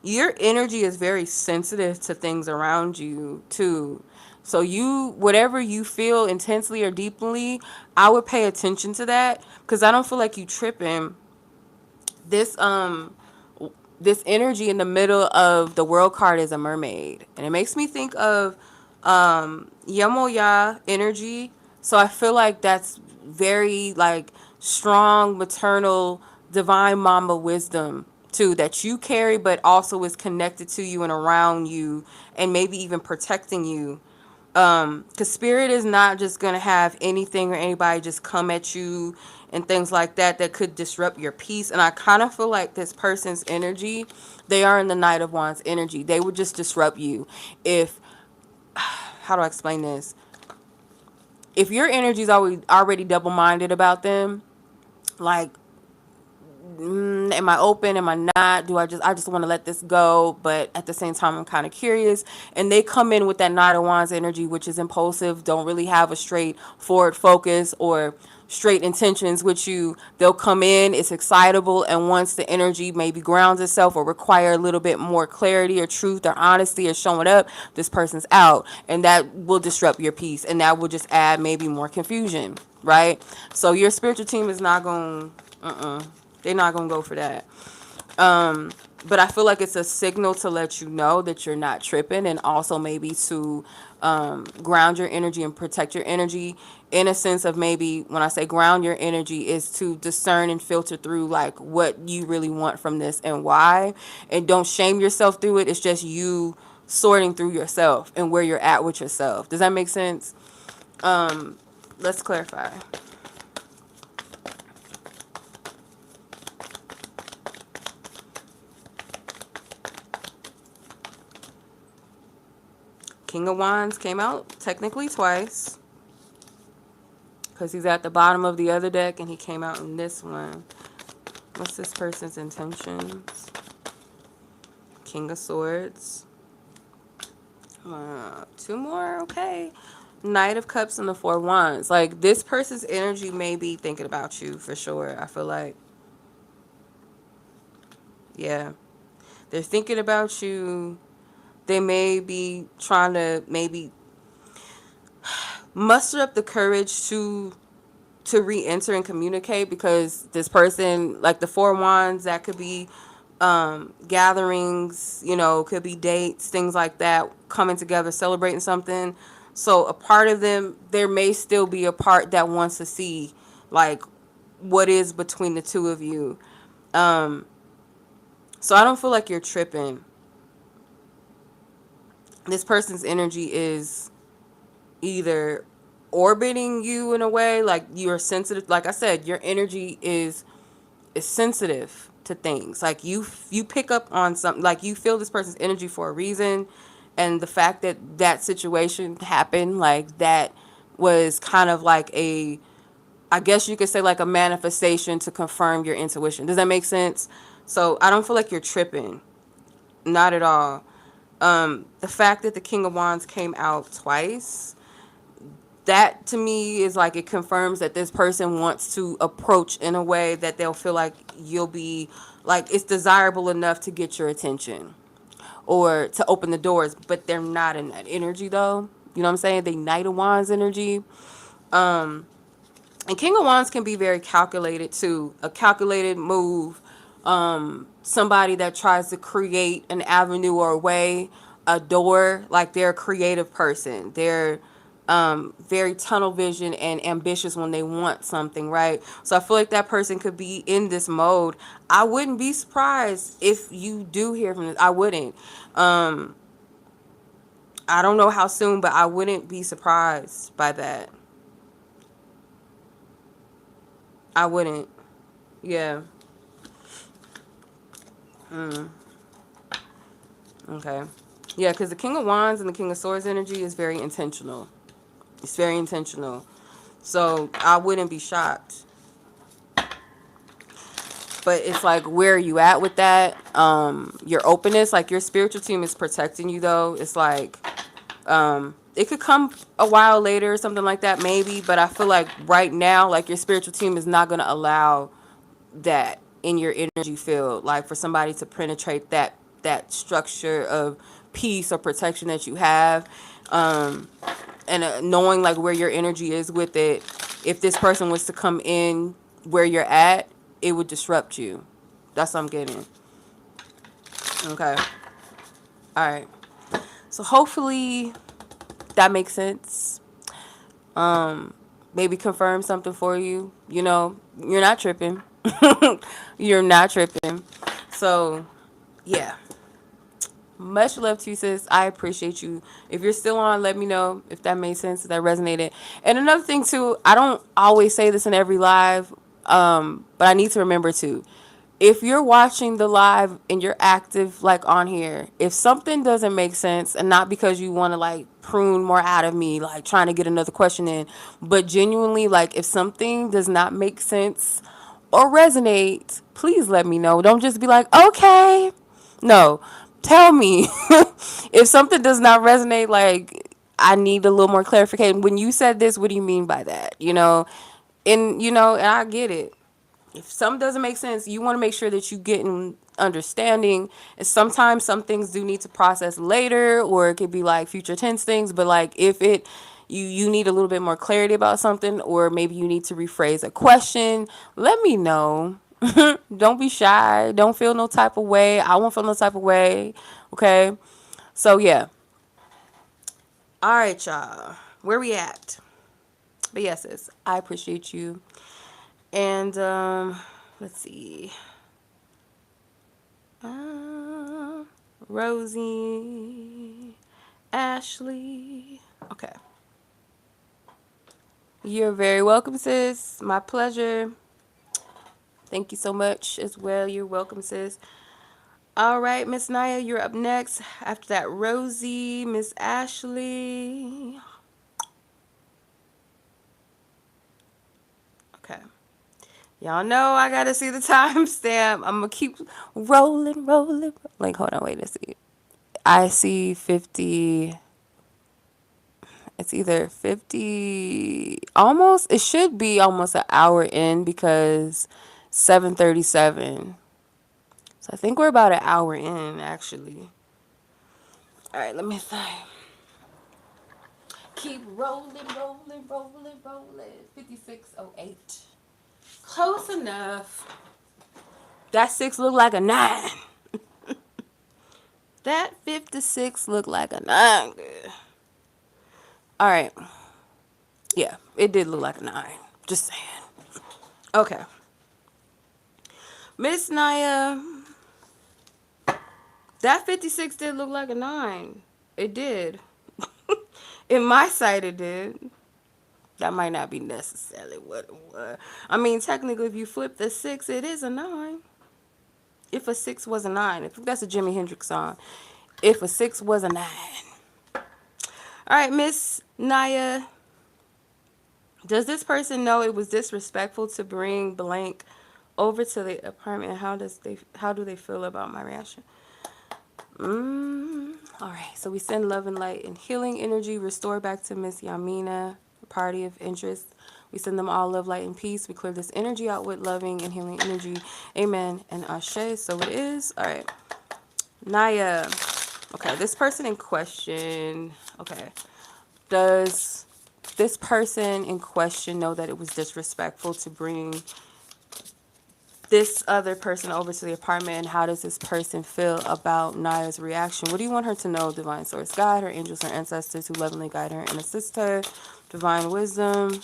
Your energy is very sensitive to things around you too. So whatever you feel intensely or deeply, I would pay attention to that, because I don't feel like you tripping. This this energy in the middle of the World card is a mermaid, and it makes me think of Yaminah energy. So I feel like that's very like strong maternal divine mama wisdom too, that you carry, but also is connected to you and around you, and maybe even protecting you. Because spirit is not just gonna have anything or anybody just come at you and things like that could disrupt your peace. And I kind of feel like this person's energy, they are in the Knight of Wands energy. They would just disrupt you if, how do I explain this? If your energy is already double-minded about them, like, am I open? Am I not? I just want to let this go, but at the same time, I'm kind of curious. And they come in with that Knight of Wands energy, which is impulsive, don't really have a straightforward focus or straight intentions with you. They'll come in, it's excitable, and once the energy maybe grounds itself or require a little bit more clarity or truth or honesty or showing up, this person's out, and that will disrupt your peace, and that will just add maybe more confusion, right? So your spiritual team is not going, they're not going to go for that. but I feel like it's a signal to let you know that you're not tripping, and also maybe to ground your energy and protect your energy, in a sense of, maybe when I say ground your energy, is to discern and filter through like what you really want from this and why, and don't shame yourself through it. It's just you sorting through yourself and where you're at with yourself. Does that make sense? Let's clarify. King of Wands came out technically twice, because he's at the bottom of the other deck and he came out in this one. What's this person's intentions? King of Swords. Two more, okay. Knight of Cups and the Four Wands. Like, this person's energy may be thinking about you for sure. I feel like, yeah, they're thinking about you. They may be trying to maybe muster up the courage to re-enter and communicate, because this person, like the Four Wands, that could be gatherings, could be dates, things like that, coming together, celebrating something. So a part of them, there may still be a part that wants to see like what is between the two of you. So I don't feel like you're tripping. This person's energy is either orbiting you in a way, like you're sensitive. Like I said, your energy is sensitive to things. Like you pick up on something, like you feel this person's energy for a reason, and the fact that that situation happened, like that was kind of like a, I guess you could say, like a manifestation to confirm your intuition. Does that make sense? So I don't feel like you're tripping, not at all. The fact that the King of Wands came out twice, that to me is like, it confirms that this person wants to approach in a way that they'll feel like you'll be like, it's desirable enough to get your attention or to open the doors, but they're not in that energy though. You know what I'm saying? They Knight of Wands energy. And King of Wands can be very calculated too. A calculated move. Somebody that tries to create an avenue or a way, a door. Like, they're a creative person. They're very tunnel vision and ambitious when they want something, right? So I feel like that person could be in this mode. I wouldn't be surprised if you do hear from this. I wouldn't. I don't know how soon, but I wouldn't be surprised by that. I wouldn't. Yeah. Okay. Yeah, because the King of Wands and the King of Swords energy is very intentional. It's very intentional. So I wouldn't be shocked. But it's like, where are you at with that? Your openness, like your spiritual team is protecting you though. It's like, it could come a while later or something like that, maybe. But I feel like right now, like your spiritual team is not going to allow that in your energy field, like for somebody to penetrate that structure of peace or protection that you have. And knowing like where your energy is with it, if this person was to come in where you're at, it would disrupt you. That's what I'm getting. Okay. All right. So hopefully that makes sense. Maybe confirm something for you. You're not tripping. You're not tripping. So yeah. Much love to you, sis. I appreciate you. If you're still on, let me know if that made sense, if that resonated. And another thing too, I don't always say this in every live, but I need to remember to. If you're watching the live and you're active like on here, if something doesn't make sense, and not because you want to like prune more out of me, like trying to get another question in, but genuinely, like if something does not make sense or resonate, please let me know. Don't just be like, okay. No, tell me. If something does not resonate, like I need a little more clarification. When you said this, what do you mean by that? And I get it. If something doesn't make sense, you want to make sure that you get an understanding. And sometimes some things do need to process later, or it could be like future tense things. But like if you need a little bit more clarity about something, or maybe you need to rephrase a question, let me know. Don't be shy. Don't feel no type of way. I won't feel no type of way. Okay. So yeah. All right, y'all. Where we at? But yes, sis, I appreciate you. And let's see. Uh, Rosie, Ashley. Okay. You're very welcome, sis. My pleasure. Thank you so much as well. You're welcome, sis. All right, Miss Niyah, you're up next. After that, Rosie, Miss Ashley. Okay. Y'all know I gotta see the timestamp. I'm gonna keep rolling, rolling. Like, hold on, wait, let's see. I see 50. It's either 50, almost, it should be almost an hour in because 7:37. So I think we're about an hour in, actually. All right, let me think. Keep rolling, rolling, rolling, rolling. 56:08. Close enough. That 6 looked like a 9. That 56 looked like a 9. All right. Yeah, it did look like a 9. Just saying. Okay. Miss Niyah, that 56 did look like a 9. It did. In my sight, it did. That might not be necessarily what it was. I mean, technically, if you flip the 6, it is a 9. If a 6 was a 9. If that's a Jimi Hendrix song. If a 6 was a 9. All right, Miss Niyah. Does this person know it was disrespectful to bring blank over to the apartment? How do they feel about my reaction? All right. So we send love and light and healing energy. Restore back to Miss Yaminah, party of interest. We send them all love, light, and peace. We clear this energy out with loving and healing energy. Amen and ashe. So it is. All right. Niyah. Okay. This person in question. Okay. Does this person in question know that it was disrespectful to bring this other person over to the apartment, and how does this person feel about Niyah's reaction? What do you want her to know? Divine source, God, her angels, her ancestors who lovingly guide her and assist her. Divine wisdom.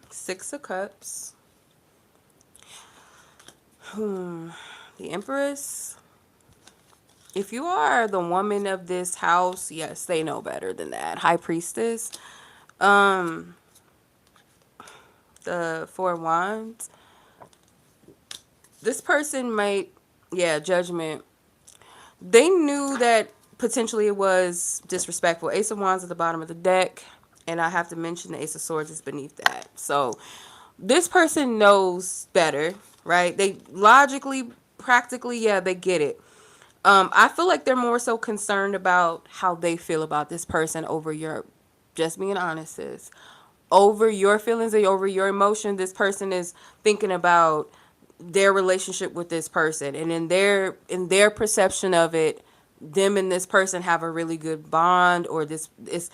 6 of Cups. The Empress. If you are the woman of this house, yes, they know better than that. High Priestess. The 4 of Wands. This person might, yeah, Judgment. They knew that potentially it was disrespectful. Ace of Wands at the bottom of the deck. And I have to mention the Ace of Swords is beneath that. So this person knows better, right? They logically, practically, yeah, they get it. I feel like they're more so concerned about how they feel about this person over your, just being honest, sis, over your feelings and over your emotion. This person is thinking about their relationship with this person, and in their perception of it, them and this person have a really good bond, or this is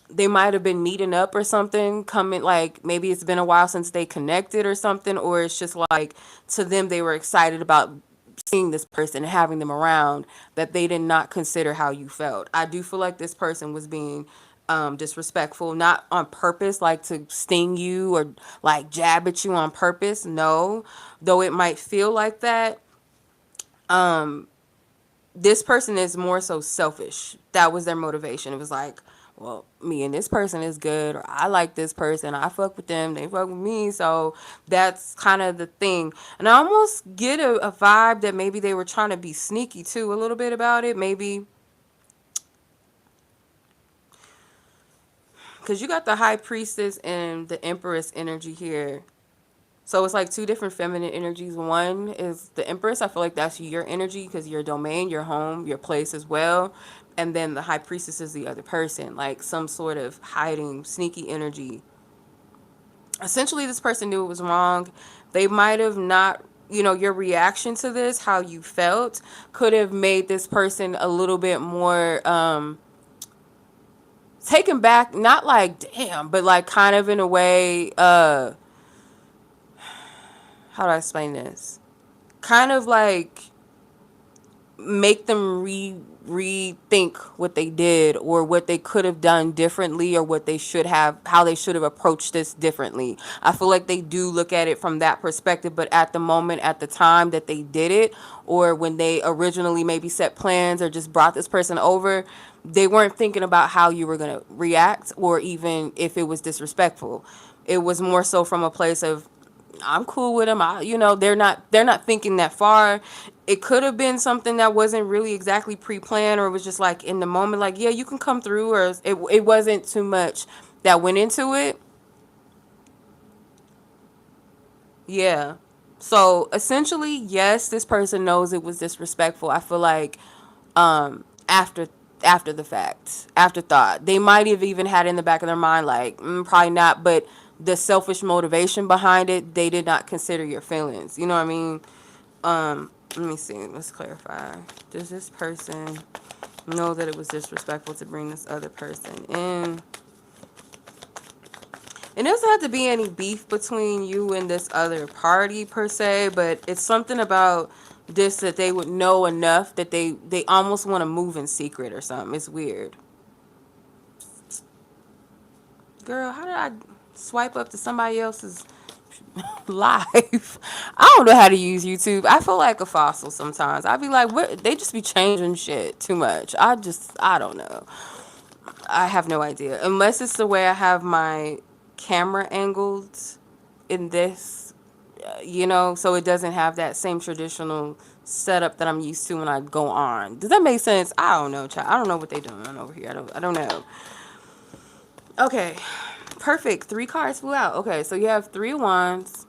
they might have been meeting up or something, coming, like maybe it's been a while since they connected or something, or it's just like to them they were excited about seeing this person and having them around, that they did not consider how you felt. I do feel like this person was being disrespectful, not on purpose, like to sting you or like jab at you on purpose. No, though it might feel like that. This person is more so selfish. That was their motivation. It was like, well, me and this person is good, or I like this person, I fuck with them, they fuck with me. So that's kind of the thing. And I almost get a vibe that maybe they were trying to be sneaky too, a little bit about it. Maybe because you got the High Priestess and the Empress energy here. So it's like 2 different feminine energies. One is the Empress. I feel like that's your energy because your domain, your home, your place as well. And then the High Priestess is the other person, like some sort of hiding, sneaky energy. Essentially, this person knew it was wrong. They might have not, your reaction to this, how you felt, could have made this person a little bit more taken back, not like damn, but like kind of in a way, how do I explain this? Kind of like make them rethink what they did or what they could have done differently or what they should have, how they should have approached this differently. I feel like they do look at it from that perspective, but at the moment, at the time that they did it, or when they originally maybe set plans or just brought this person over, they weren't thinking about how you were going to react or even if it was disrespectful. It was more so from a place of, I'm cool with them. They're not thinking that far. It could have been something that wasn't really exactly pre-planned, or it was just like in the moment, like, yeah, you can come through, or it wasn't too much that went into it. Yeah. So essentially, yes, this person knows it was disrespectful. I feel like after the fact, afterthought, they might have even had in the back of their mind like, probably not, but the selfish motivation behind it, they did not consider your feelings. You know what I mean? Let me see. Let's clarify. Does this person know that it was disrespectful to bring this other person in? It doesn't have to be any beef between you and this other party per se, but it's something about this that they would know enough that they almost want to move in secret or something. It's weird. Girl, how did I swipe up to somebody else's live? I don't know how to use YouTube. I feel like a fossil sometimes. I be like, what? They just be changing shit too much. I don't know. I have no idea. Unless it's the way I have my camera angled in this, so it doesn't have that same traditional setup that I'm used to when I go on. Does that make sense? I don't know, child. I don't know what they doing over here. I don't know. Okay. Perfect. 3 cards flew out. Okay, so you have 3 wands,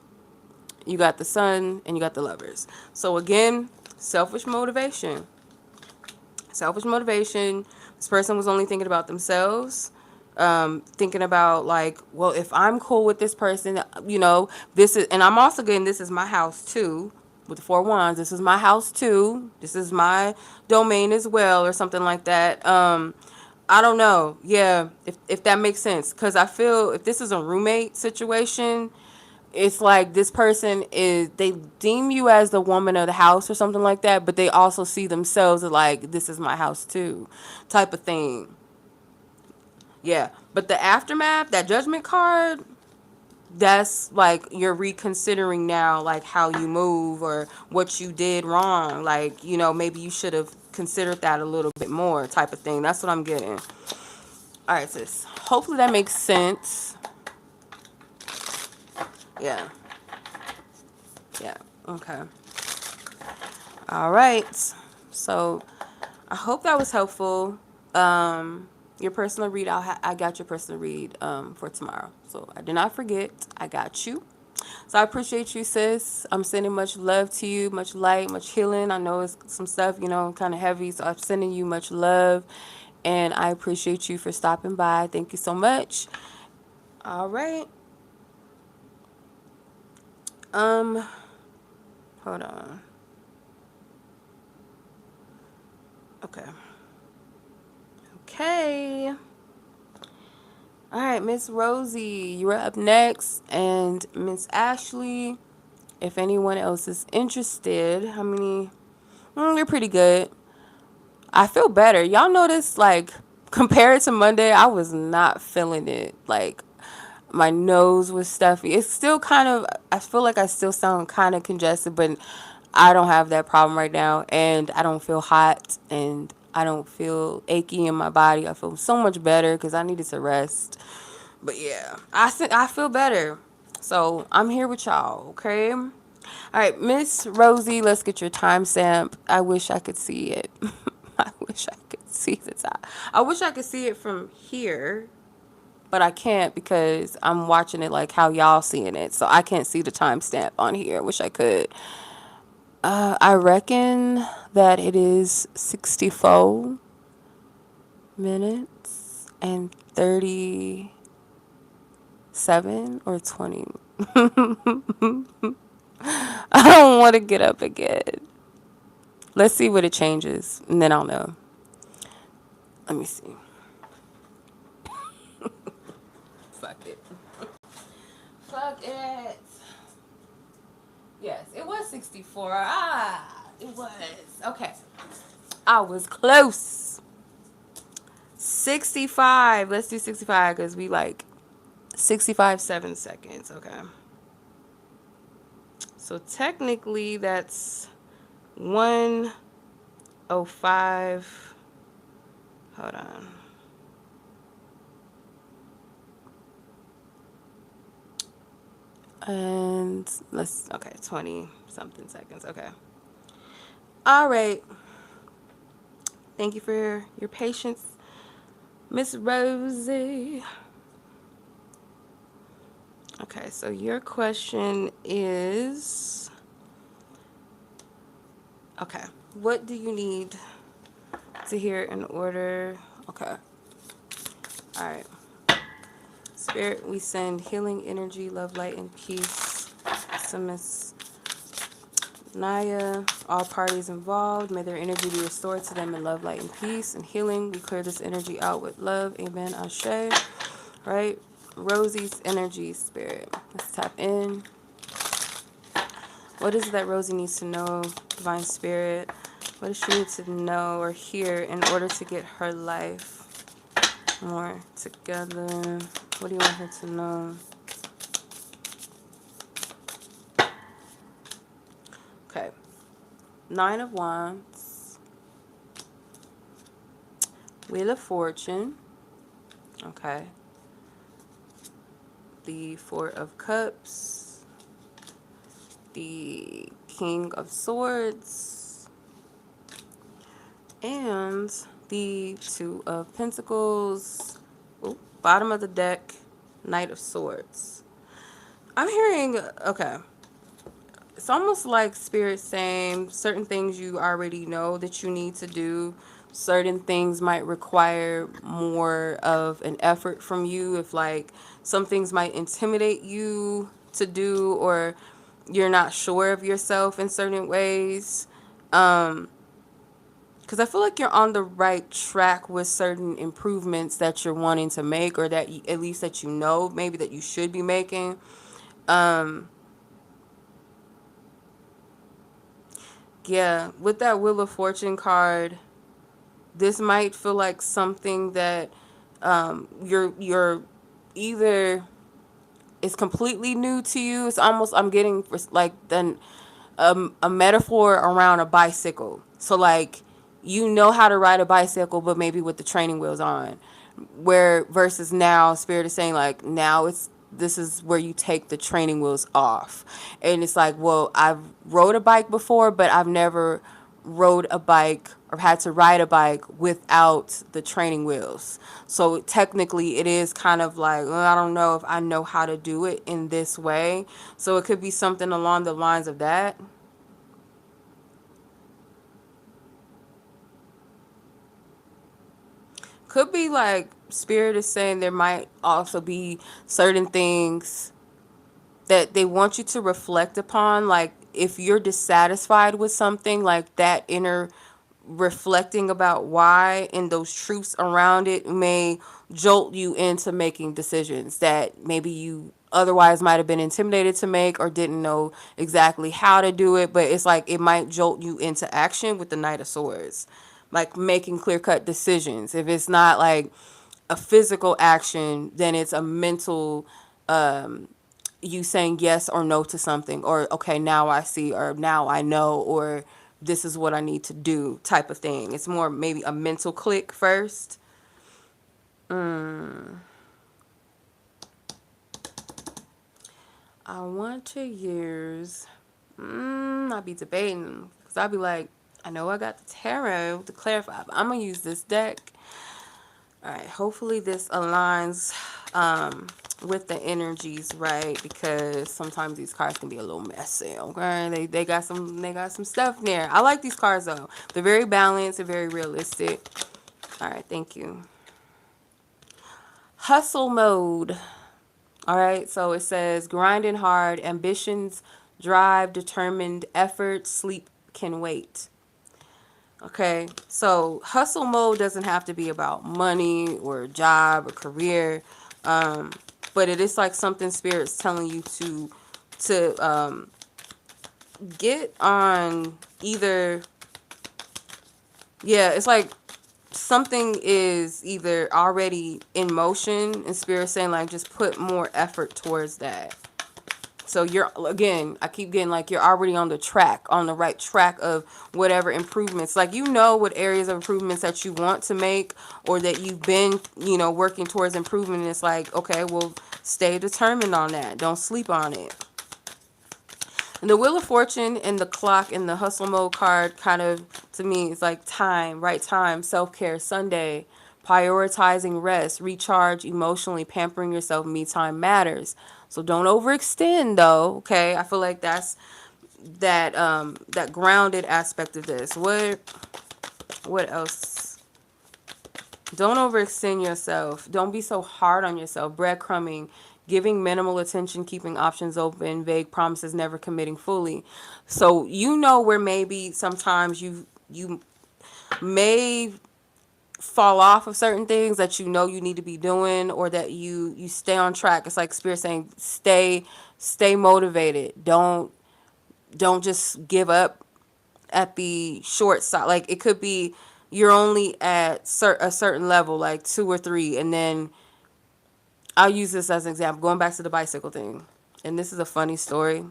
you got the sun, and you got the lovers. So again, selfish motivation. Selfish motivation. This person was only thinking about themselves. Thinking about like, well, if I'm cool with this person, this is, and I'm also getting this is my house too. With the 4 wands, this is my house too. This is my domain as well, or something like that. I don't know. Yeah, if that makes sense, because I feel if this is a roommate situation, it's like this person is, they deem you as the woman of the house or something like that, but they also see themselves as like, this is my house too, type of thing. Yeah, but the aftermath, that judgment card, that's like you're reconsidering now, like how you move or what you did wrong. Like, maybe you should have considered that a little bit more, type of thing. That's what I'm getting. All right, sis. Hopefully that makes sense. Yeah. Yeah. Okay. All right. So I hope that was helpful. Your personal read, I got your personal read for tomorrow. So I did not forget. I got you. So I appreciate you, sis. I'm sending much love to you, much light, much healing. I know it's some stuff, kind of heavy. So I'm sending you much love. And I appreciate you for stopping by. Thank you so much. All right. Hold on. Okay. Okay. All right, Miss Rosie, you're up next, and Miss Ashley. If anyone else is interested, how many? You're pretty good. I feel better. Y'all notice, like, compared to Monday, I was not feeling it. Like, my nose was stuffy. It's still kind of, I feel like I still sound kind of congested, but I don't have that problem right now. And I don't feel hot, and I don't feel achy in my body. I feel so much better because I needed to rest. But yeah, I feel better. So I'm here with y'all, okay? All right, Miss Rosie, let's get your timestamp. I wish I could see it. I wish I could see the time. I wish I could see it from here, but I can't because I'm watching it like how y'all seeing it. So I can't see the timestamp on here. I wish I could. I reckon that it is 64 minutes and 37 or 20. I don't want to get up again. Let's see what it changes, and then I'll know. Let me see. Fuck it. Fuck it. Yes, it was 64. It was. Okay. I was close. 65. Let's do 65 because we like 65, 7 seconds. Okay. So technically that's 105. Hold on. And okay, 20 something seconds. Okay. All right. Thank you for your patience, Miss Rosie. Okay, so your question is, okay, what do you need to hear in order? Okay. All right. Spirit, we send healing energy, love, light, and peace to Miss Niyah, all parties involved. May their energy be restored to them in love, light, and peace and healing. We clear this energy out with love. Amen. Ashe. Right? Rosie's energy, spirit. Let's tap in. What is it that Rosie needs to know, divine spirit? What does she need to know or hear in order to get her life more together? What do you want her to know? Okay. 9 of Wands. Wheel of Fortune. Okay. The 4 of Cups. The King of Swords. And the 2 of Pentacles. Ooh, bottom of the deck, Knight of Swords. I'm hearing, okay, it's almost like Spirit saying certain things you already know that you need to do. Certain things might require more of an effort from you. If like some things might intimidate you to do, or you're not sure of yourself in certain ways. Because I feel like you're on the right track with certain improvements that you're wanting to make, or that you, at least that you know maybe that you should be making. Yeah, with that Wheel of Fortune card, this might feel like something that you're either is completely new to you. It's almost, I'm getting like a metaphor around a bicycle. So like you know how to ride a bicycle, but maybe with the training wheels on. Where versus now, Spirit is saying like now this is where you take the training wheels off. And it's like, well, I've rode a bike before, but I've never rode a bike or had to ride a bike without the training wheels. So technically it is kind of like, well, I don't know if I know how to do it in this way. So it could be something along the lines of that. Could be like Spirit is saying there might also be certain things that they want you to reflect upon. Like if you're dissatisfied with something, like that inner reflecting about why and those truths around it may jolt you into making decisions that maybe you otherwise might have been intimidated to make or didn't know exactly how to do it. But it's like it might jolt you into action with the Knight of Swords, like making clear-cut decisions. If it's not like a physical action, then it's a mental you saying yes or no to something, or okay, now I see, or now I know, or this is what I need to do type of thing. It's more maybe a mental click first. I want to use, I'll be debating because I'll be like, I know I got the tarot to clarify, but I'm going to use this deck. All right, hopefully this aligns with the energies, right? Because sometimes these cards can be a little messy, okay? They got some stuff in there. I like these cards though. They're very balanced and very realistic. All right, thank you. Hustle mode. All right, so it says grinding hard, ambitions, drive, determined, effort, sleep can wait. Okay, so hustle mode doesn't have to be about money or job or career. but it is like something spirit's telling you to get on either. Yeah, it's like something is either already in motion and spirit saying like just put more effort towards that. So you're, again, I keep getting like you're already on the track, on the right track of whatever improvements. Like, you know what areas of improvements that you want to make, or that you've been, working towards improvement. And it's like, okay, well, stay determined on that. Don't sleep on it. And the Wheel of Fortune and the clock and the hustle mode card kind of, to me, is like time, right time, self-care, Sunday, prioritizing rest, recharge emotionally, pampering yourself, me time matters. So don't overextend though, okay? I feel like that's that grounded aspect of this. What else? Don't overextend yourself. Don't be so hard on yourself. Breadcrumbing, giving minimal attention, keeping options open, vague promises, never committing fully. So where maybe sometimes you may fall off of certain things that you need to be doing, or that you stay on track. It's like spirit saying stay motivated. Don't just give up at the short side. Like, it could be you're only at a certain level, like 2 or 3, and then I'll use this as an example, going back to the bicycle thing. And this is a funny story.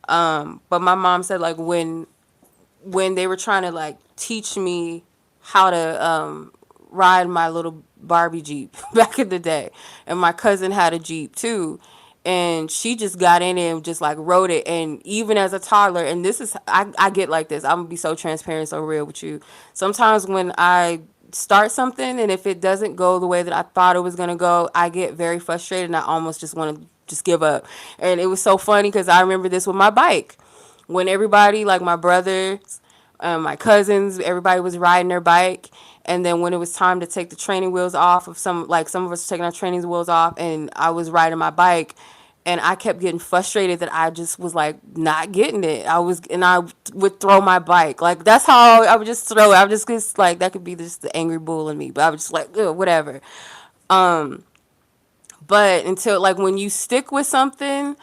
But my mom said, like, when they were trying to like teach me how to ride my little Barbie Jeep back in the day, and my cousin had a Jeep too, and she just got in it and just like rode it. And even as a toddler, and this is, I get like this, I'm gonna be so transparent, so real with you. Sometimes when I start something and if it doesn't go the way that I thought it was gonna go, I get very frustrated and I almost just want to just give up. And it was so funny because I remember this with my bike, when everybody, like my brothers, my cousins, everybody was riding their bike. And then when it was time to take the training wheels off of some of us were taking our training wheels off, and I was riding my bike, and I kept getting frustrated that I just was like not getting it. And I would throw my bike. Like, that's how I would just throw it. I would just like, that could be just the angry bull in me, but I was just like, ugh, whatever. But until, like, when you stick with something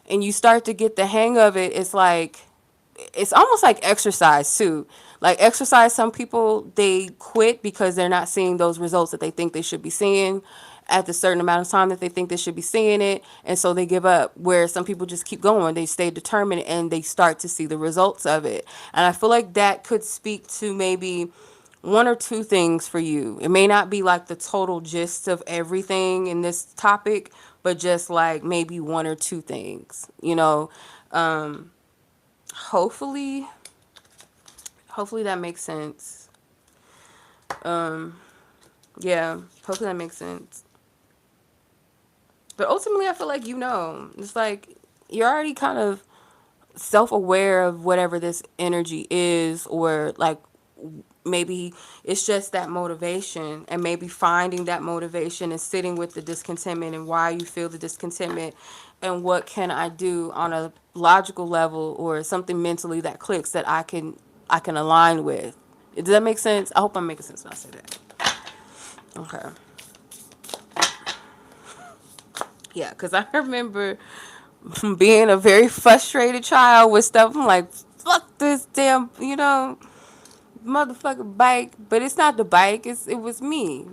and you start to get the hang of it, it's almost like exercise too. Like exercise, some people, they quit because they're not seeing those results that they think they should be seeing at the certain amount of time that they think they should be seeing it, and so they give up. Where some people just keep going, they stay determined, and they start to see the results of it. And I feel like that could speak to maybe 1 or 2 things for you. It may not be like the total gist of everything in this topic, but just like maybe 1 or 2 things, hopefully that makes sense. Yeah, hopefully that makes sense. But ultimately, I feel like, it's like you're already kind of self-aware of whatever this energy is, or like maybe it's just that motivation, and maybe finding that motivation and sitting with the discontentment and why you feel the discontentment, and what can I do on a logical level or something mentally that clicks that I can align with. Does that make sense? I hope I'm making sense when I say that. Okay. Yeah, because I remember being a very frustrated child with stuff. I'm like, fuck this damn, motherfucking bike. But it's not the bike, it was me.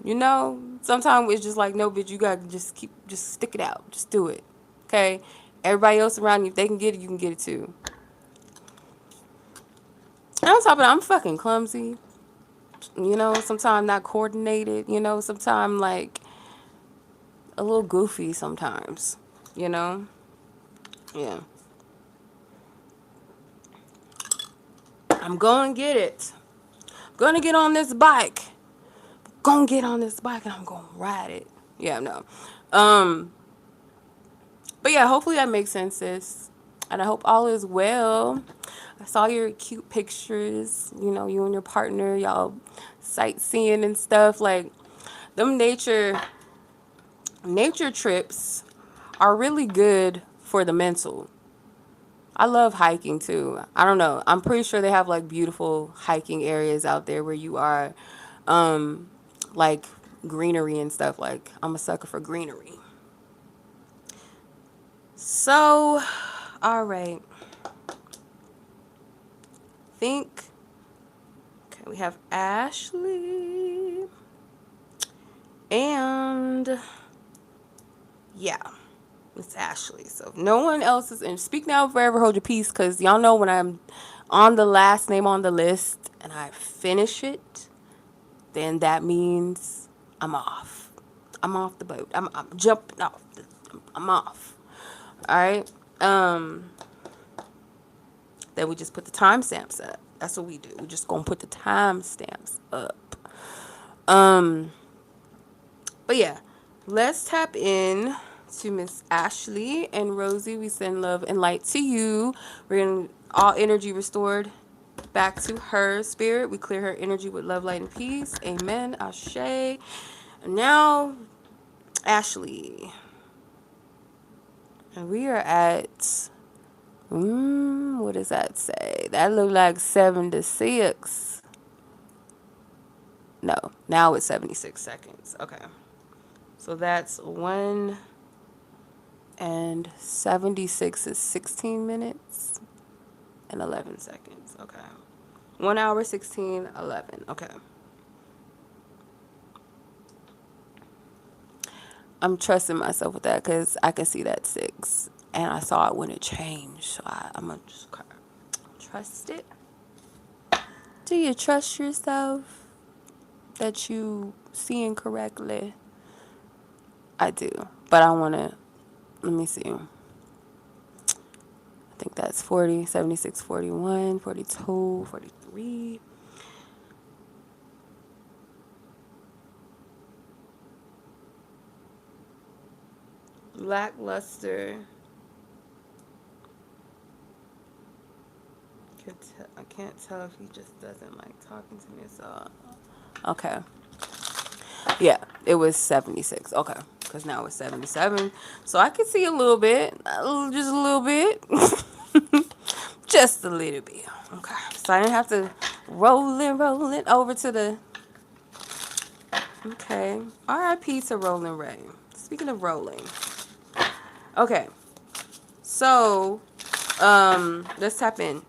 Sometimes it's just like, no, bitch, you gotta just stick it out, just do it. Okay? Everybody else around you, if they can get it, you can get it too. And on top of that, I'm fucking clumsy. Sometimes not coordinated. Sometimes like a little goofy sometimes. you know? Yeah. I'm going to get it. Gonna get on this bike. Gonna get on this bike and I'm gonna ride it. Yeah, no. Um, but yeah, hopefully that makes sense, sis. And I hope all is well. I saw your cute pictures, you and your partner, y'all sightseeing and stuff. Like, them nature trips are really good for the mental. I love hiking too. I don't know. I'm pretty sure they have like beautiful hiking areas out there where you are. Like greenery and stuff. Like, I'm a sucker for greenery. So, all right. Think. Okay, we have Ashley. And yeah, it's Ashley. So if no one else is in, speak now, forever hold your peace, because y'all know when I'm on the last name on the list and I finish it, then that means I'm off. I'm off the boat. I'm jumping off. I'm off. All right. Um. Then we just put the timestamps up. That's what we do. We're just gonna put the timestamps up. Um. But yeah, let's tap in to Miss Ashley and Rosie. We send love and light to you. We're gonna all energy restored back to her spirit. We clear her energy with love, light, and peace. Amen. Ashe. And now, Ashley. And we are at, what does that say? That look like 76. No, now it's 76 seconds. Okay. So that's 1 and 76 is 16 minutes and 11 seconds. Okay. 1 hour, 16, 11. Okay. I'm trusting myself with that because I can see that 6. And I saw it when it changed. So I'm going to just trust it. Do you trust yourself that you seeing correctly? I do. But I want to, let me see. I think that's 40, 76, 41, 42, 43. Lackluster. I can't tell if he just doesn't like talking to me. So, okay. Yeah, it was 76. Okay. Because now it's 77. So I could see a little bit. Just a little bit. Just a little bit. Okay. So I didn't have to roll it over to the. Okay. R.I.P. to Rolling Ray. Speaking of rolling. Okay. So, let's tap in.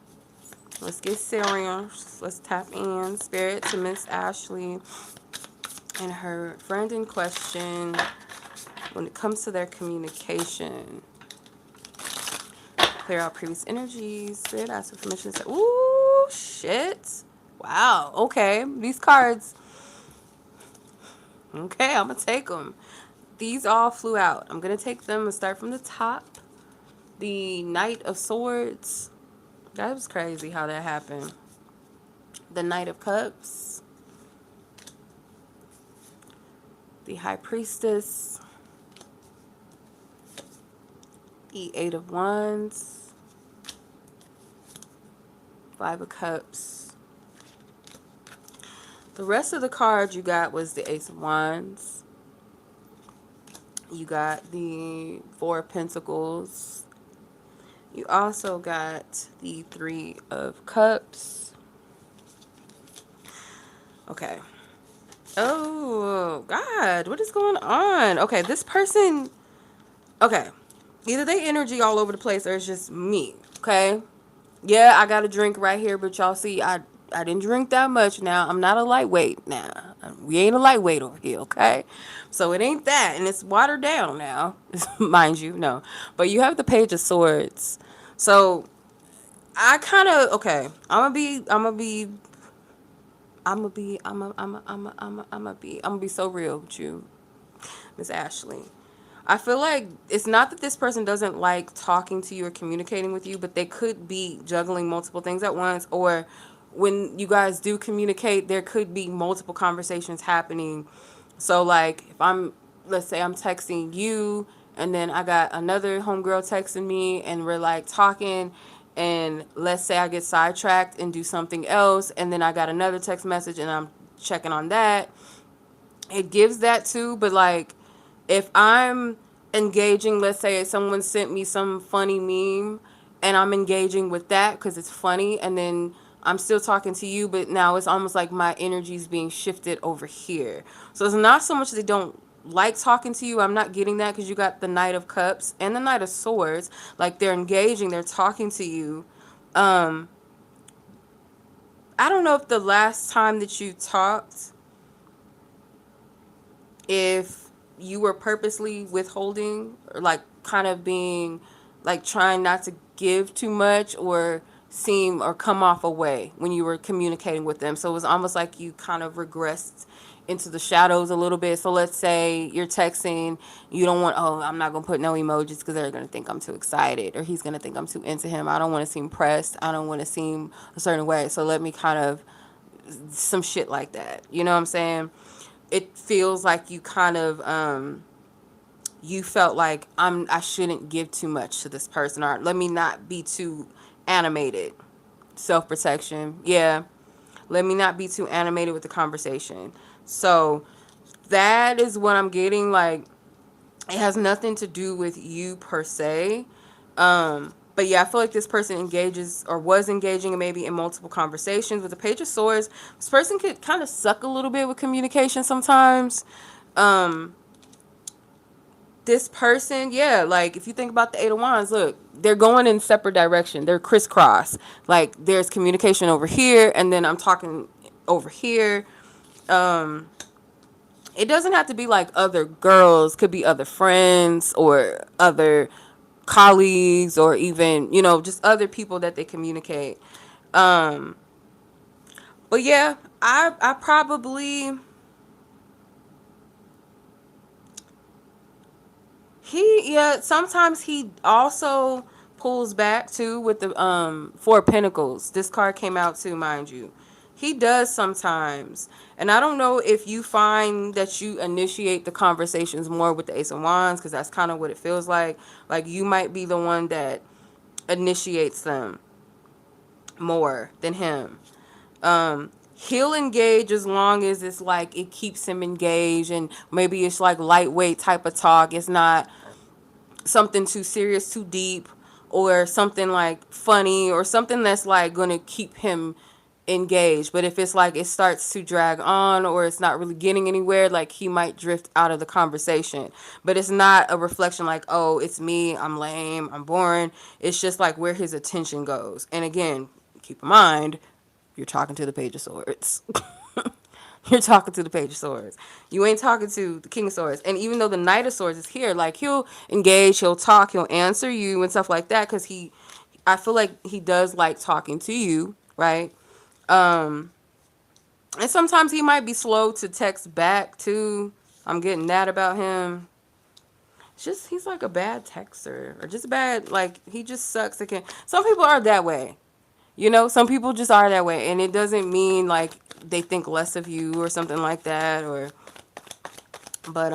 Let's get serious. Let's tap in. Spirit to Miss Ashley and her friend in question when it comes to their communication. Clear out previous energies. Spirit, ask for permission to. Ooh, shit. Wow. Okay. These cards. Okay, I'm going to take them. These all flew out. I'm going to take them and start from the top. The Knight of Swords. That was crazy how that happened. The Knight of Cups. The High Priestess. The Eight of Wands. 5 of Cups. The rest of the cards you got was the Ace of Wands. You got the 4 of Pentacles. You also got the 3 of Cups. Okay. Oh, God. What is going on? Okay, this person... Okay. Either they energy all over the place or it's just me. Okay? Yeah, I got a drink right here, but y'all see, I didn't drink that much now. I'm not a lightweight now. We ain't a lightweight over here, okay? So it ain't that, and it's watered down now, mind you, no. But you have the Page of Swords. So I kind of, okay, I'm gonna be so real with you, Miss Ashley. I feel like it's not that this person doesn't like talking to you or communicating with you, but they could be juggling multiple things at once. Or when you guys do communicate, there could be multiple conversations happening. So, like, if let's say I'm texting you, and then I got another homegirl texting me, and we're like talking, and let's say I get sidetracked and do something else, and then I got another text message, and I'm checking on that. It gives that too, but like, if I'm engaging, let's say someone sent me some funny meme and I'm engaging with that because it's funny, and then I'm still talking to you, but now it's almost like my energy is being shifted over here. So it's not so much they don't like talking to you. I'm not getting that because you got the Knight of Cups and the Knight of Swords. Like they're engaging, they're talking to you. Um, I don't know if the last time that you talked, if you were purposely withholding or like kind of being like trying not to give too much or seem or come off away when you were communicating with them. So it was almost like you kind of regressed into the shadows a little bit. So let's say you're texting, you don't want, oh, I'm not going to put no emojis because they're going to think I'm too excited or he's going to think I'm too into him. I don't want to seem pressed. I don't want to seem a certain way. So let me kind of some shit like that. You know what I'm saying? It feels like you kind of you felt like I shouldn't give too much to this person, or let me not be too animated. Self-protection. Yeah. Let me not be too animated with the conversation. So that is what I'm getting. Like, it has nothing to do with you per se. But yeah, I feel like this person engages or was engaging in maybe in multiple conversations. With the Page of Swords, this person could kind of suck a little bit with communication sometimes. Um, this person, yeah, like if you think about the Eight of Wands, look, they're going in separate direction. They're crisscross. Like there's communication over here, and then I'm talking over here. Um, it doesn't have to be like other girls, could be other friends or other colleagues or even, just other people that they communicate. Um, but yeah, I probably sometimes he also pulls back too with the Four of Pentacles. This card came out too, mind you. He does sometimes. And I don't know if you find that you initiate the conversations more with the Ace of Wands, because that's kind of what it feels like. Like you might be the one that initiates them more than him. He'll engage as long as it's like it keeps him engaged, and maybe it's like lightweight type of talk. It's not something too serious, too deep, or something like funny, or something that's like going to keep him engaged. But if it's like it starts to drag on or it's not really getting anywhere, like he might drift out of the conversation. But it's not a reflection like, oh, it's me, I'm lame, I'm boring. It's just like where his attention goes. And again, keep in mind, you're talking to the Page of Swords. You're talking to the Page of Swords. You ain't talking to the King of Swords. And even though the Knight of Swords is here, like he'll engage, he'll talk, he'll answer you and stuff like that, because I feel like he does like talking to you, right? Um, and sometimes he might be slow to text back too. I'm getting that about him. It's just he's like a bad texter, or just bad, like he just sucks again. Some people are that way. Some people just are that way, and it doesn't mean like they think less of you or something like that, or but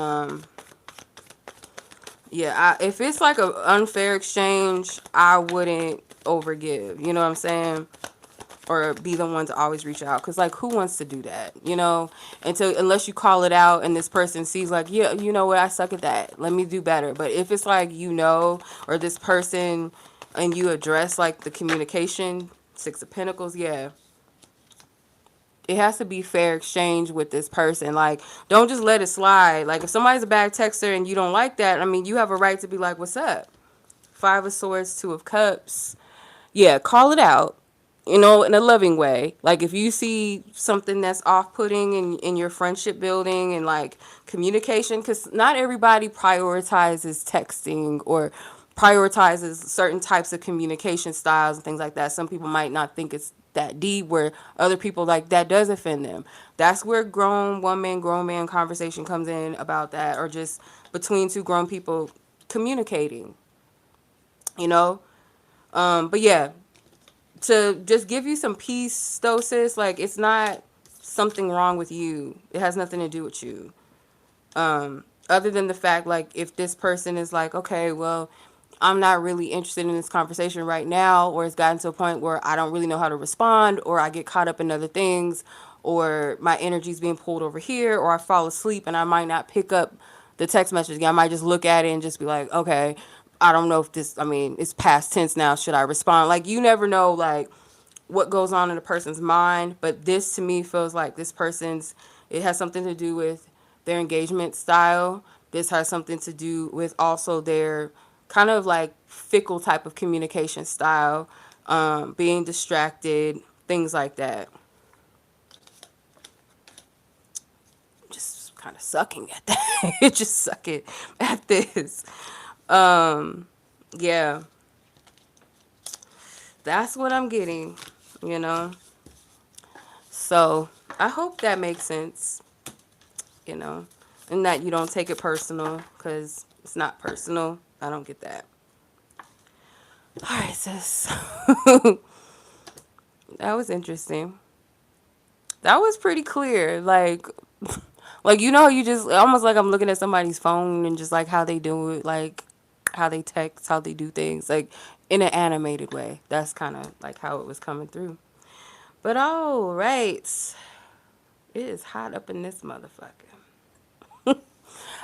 yeah, if it's like an unfair exchange, I wouldn't overgive, you know what I'm saying? Or be the one to always reach out, because like who wants to do that, unless you call it out and this person sees like, yeah, you know what, I suck at that, let me do better. But if it's like, or this person, and you address like the communication, Six of Pentacles, yeah, it has to be fair exchange with this person. Like, don't just let it slide. Like, if somebody's a bad texter and you don't like that, I mean, you have a right to be like, what's up? Five of Swords, Two of Cups. Yeah, call it out, in a loving way. Like, if you see something that's off-putting in your friendship building and, like, communication, because not everybody prioritizes texting or prioritizes certain types of communication styles and things like that. Some people might not think it's that deep, where other people, like, that does offend them. That's where grown man conversation comes in about that, or just between two grown people communicating, you know? But yeah, to just give you some peace, though, sis, like, it's not something wrong with you. It has nothing to do with you. Other than the fact, like, if this person is like, okay, well, I'm not really interested in this conversation right now, or it's gotten to a point where I don't really know how to respond, or I get caught up in other things, or my energy's being pulled over here, or I fall asleep and I might not pick up the text message again. I might just look at it and just be like, okay, I don't know if this, I mean, it's past tense now. Should I respond? Like, you never know, like, what goes on in a person's mind. But this, to me, feels like this person's, it has something to do with their engagement style. This has something to do with also their kind of like fickle type of communication style, being distracted, things like that. Just kind of sucking at that. Just suck it at this. Yeah, that's what I'm getting, you know. So I hope that makes sense, you know, and that you don't take it personal, because it's not personal. I don't get that. All right, sis. That was interesting. That was pretty clear. Like you know, you just almost like I'm looking at somebody's phone and just like how they do it, like how they text, how they do things, like in an animated way. That's kind of like how it was coming through. But all right, it is hot up in this motherfucker.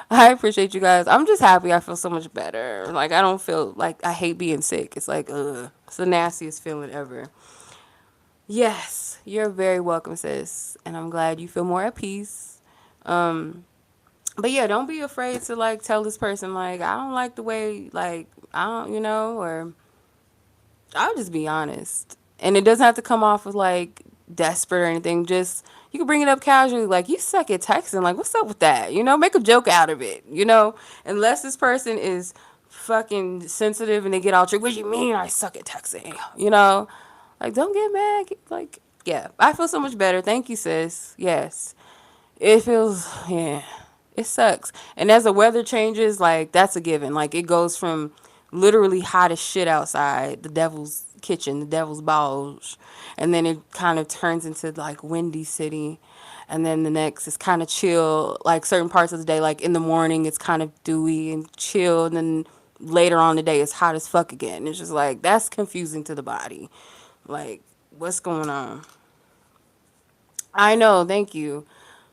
I appreciate you guys. I'm just happy. I feel so much better. Like I don't feel like I hate being sick. It's like it's the nastiest feeling ever. Yes, you're very welcome, sis, and I'm glad you feel more at peace. Um, but yeah, don't be afraid to like tell this person like I don't like the way like I don't, you know, or I'll just be honest. And it doesn't have to come off as like desperate or anything. Just you can bring it up casually, like you suck at texting. Like, what's up with that? You know, make a joke out of it. You know, unless this person is fucking sensitive and they get all tricked. What do you mean I suck at texting? You know, like don't get mad. Like, yeah, I feel so much better. Thank you, sis. Yes, it feels yeah. It sucks. And as the weather changes, like that's a given. Like it goes from literally hot as shit outside, the devil's kitchen, the devil's balls, and then it kind of turns into like windy city. And then the next is kind of chill, like certain parts of the day, like in the morning it's kind of dewy and chill, and then later on in the day it's hot as fuck again. It's just like that's confusing to the body. Like what's going on? I know, thank you.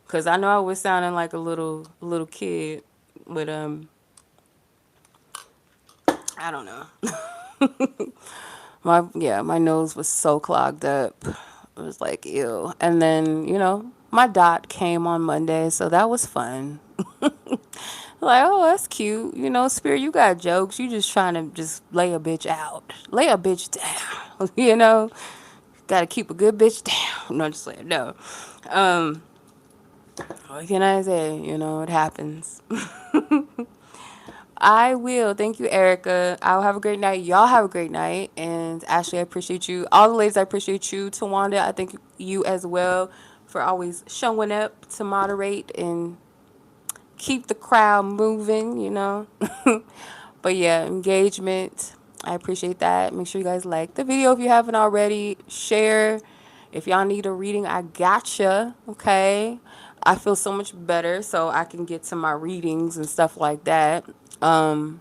Cause I know I was sounding like a little kid with I don't know. My nose was so clogged up. It was like ew. And then, you know, my dot came on Monday, so that was fun. Like, oh, that's cute. You know, Spirit, you got jokes. You just trying to just lay a bitch out. Lay a bitch down. You know? Gotta keep a good bitch down. No, just like no. Um, what can I say? You know, it happens. I will. Thank you, Erica. I'll have a great night. Y'all have a great night. And Ashley, I appreciate you. All the ladies, I appreciate you. Tawanda, I thank you as well for always showing up to moderate and keep the crowd moving, you know. But yeah, engagement. I appreciate that. Make sure you guys like the video if you haven't already. Share. If y'all need a reading, I gotcha. Okay. I feel so much better, so I can get to my readings and stuff like that. Um,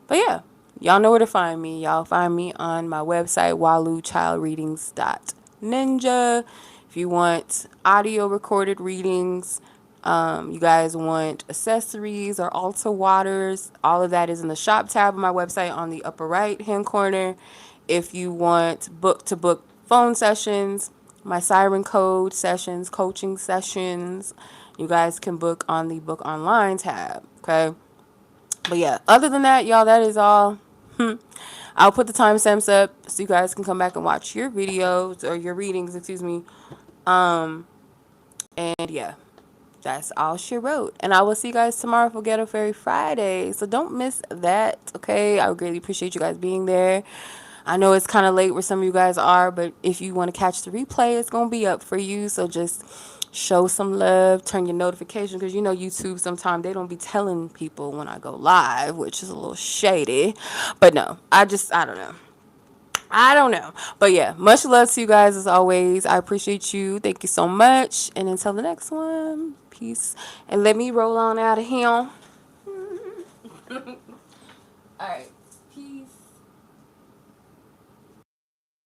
but yeah, y'all know where to find me. Y'all find me on my website, waluchildreadings.ninja. If you want audio recorded readings, you guys want accessories or altar waters, all of that is in the shop tab of my website on the upper right hand corner. If you want book to book phone sessions, my siren code sessions, coaching sessions, you guys can book on the book online tab. Okay. But yeah, other than that, y'all, that is all. I'll put the timestamps up so you guys can come back and watch your videos or your readings, excuse me. And yeah, that's all she wrote. And I will see you guys tomorrow for Ghetto Fairy Friday. So don't miss that, okay? I would greatly appreciate you guys being there. I know it's kind of late where some of you guys are, but if you want to catch the replay, it's going to be up for you. So just show some love, turn your notification, because you know YouTube sometimes they don't be telling people when I go live, which is a little shady. But no, I don't know. I don't know. But yeah, much love to you guys as always. I appreciate you. Thank you so much. And until the next one, peace. And let me roll on out of here. All right.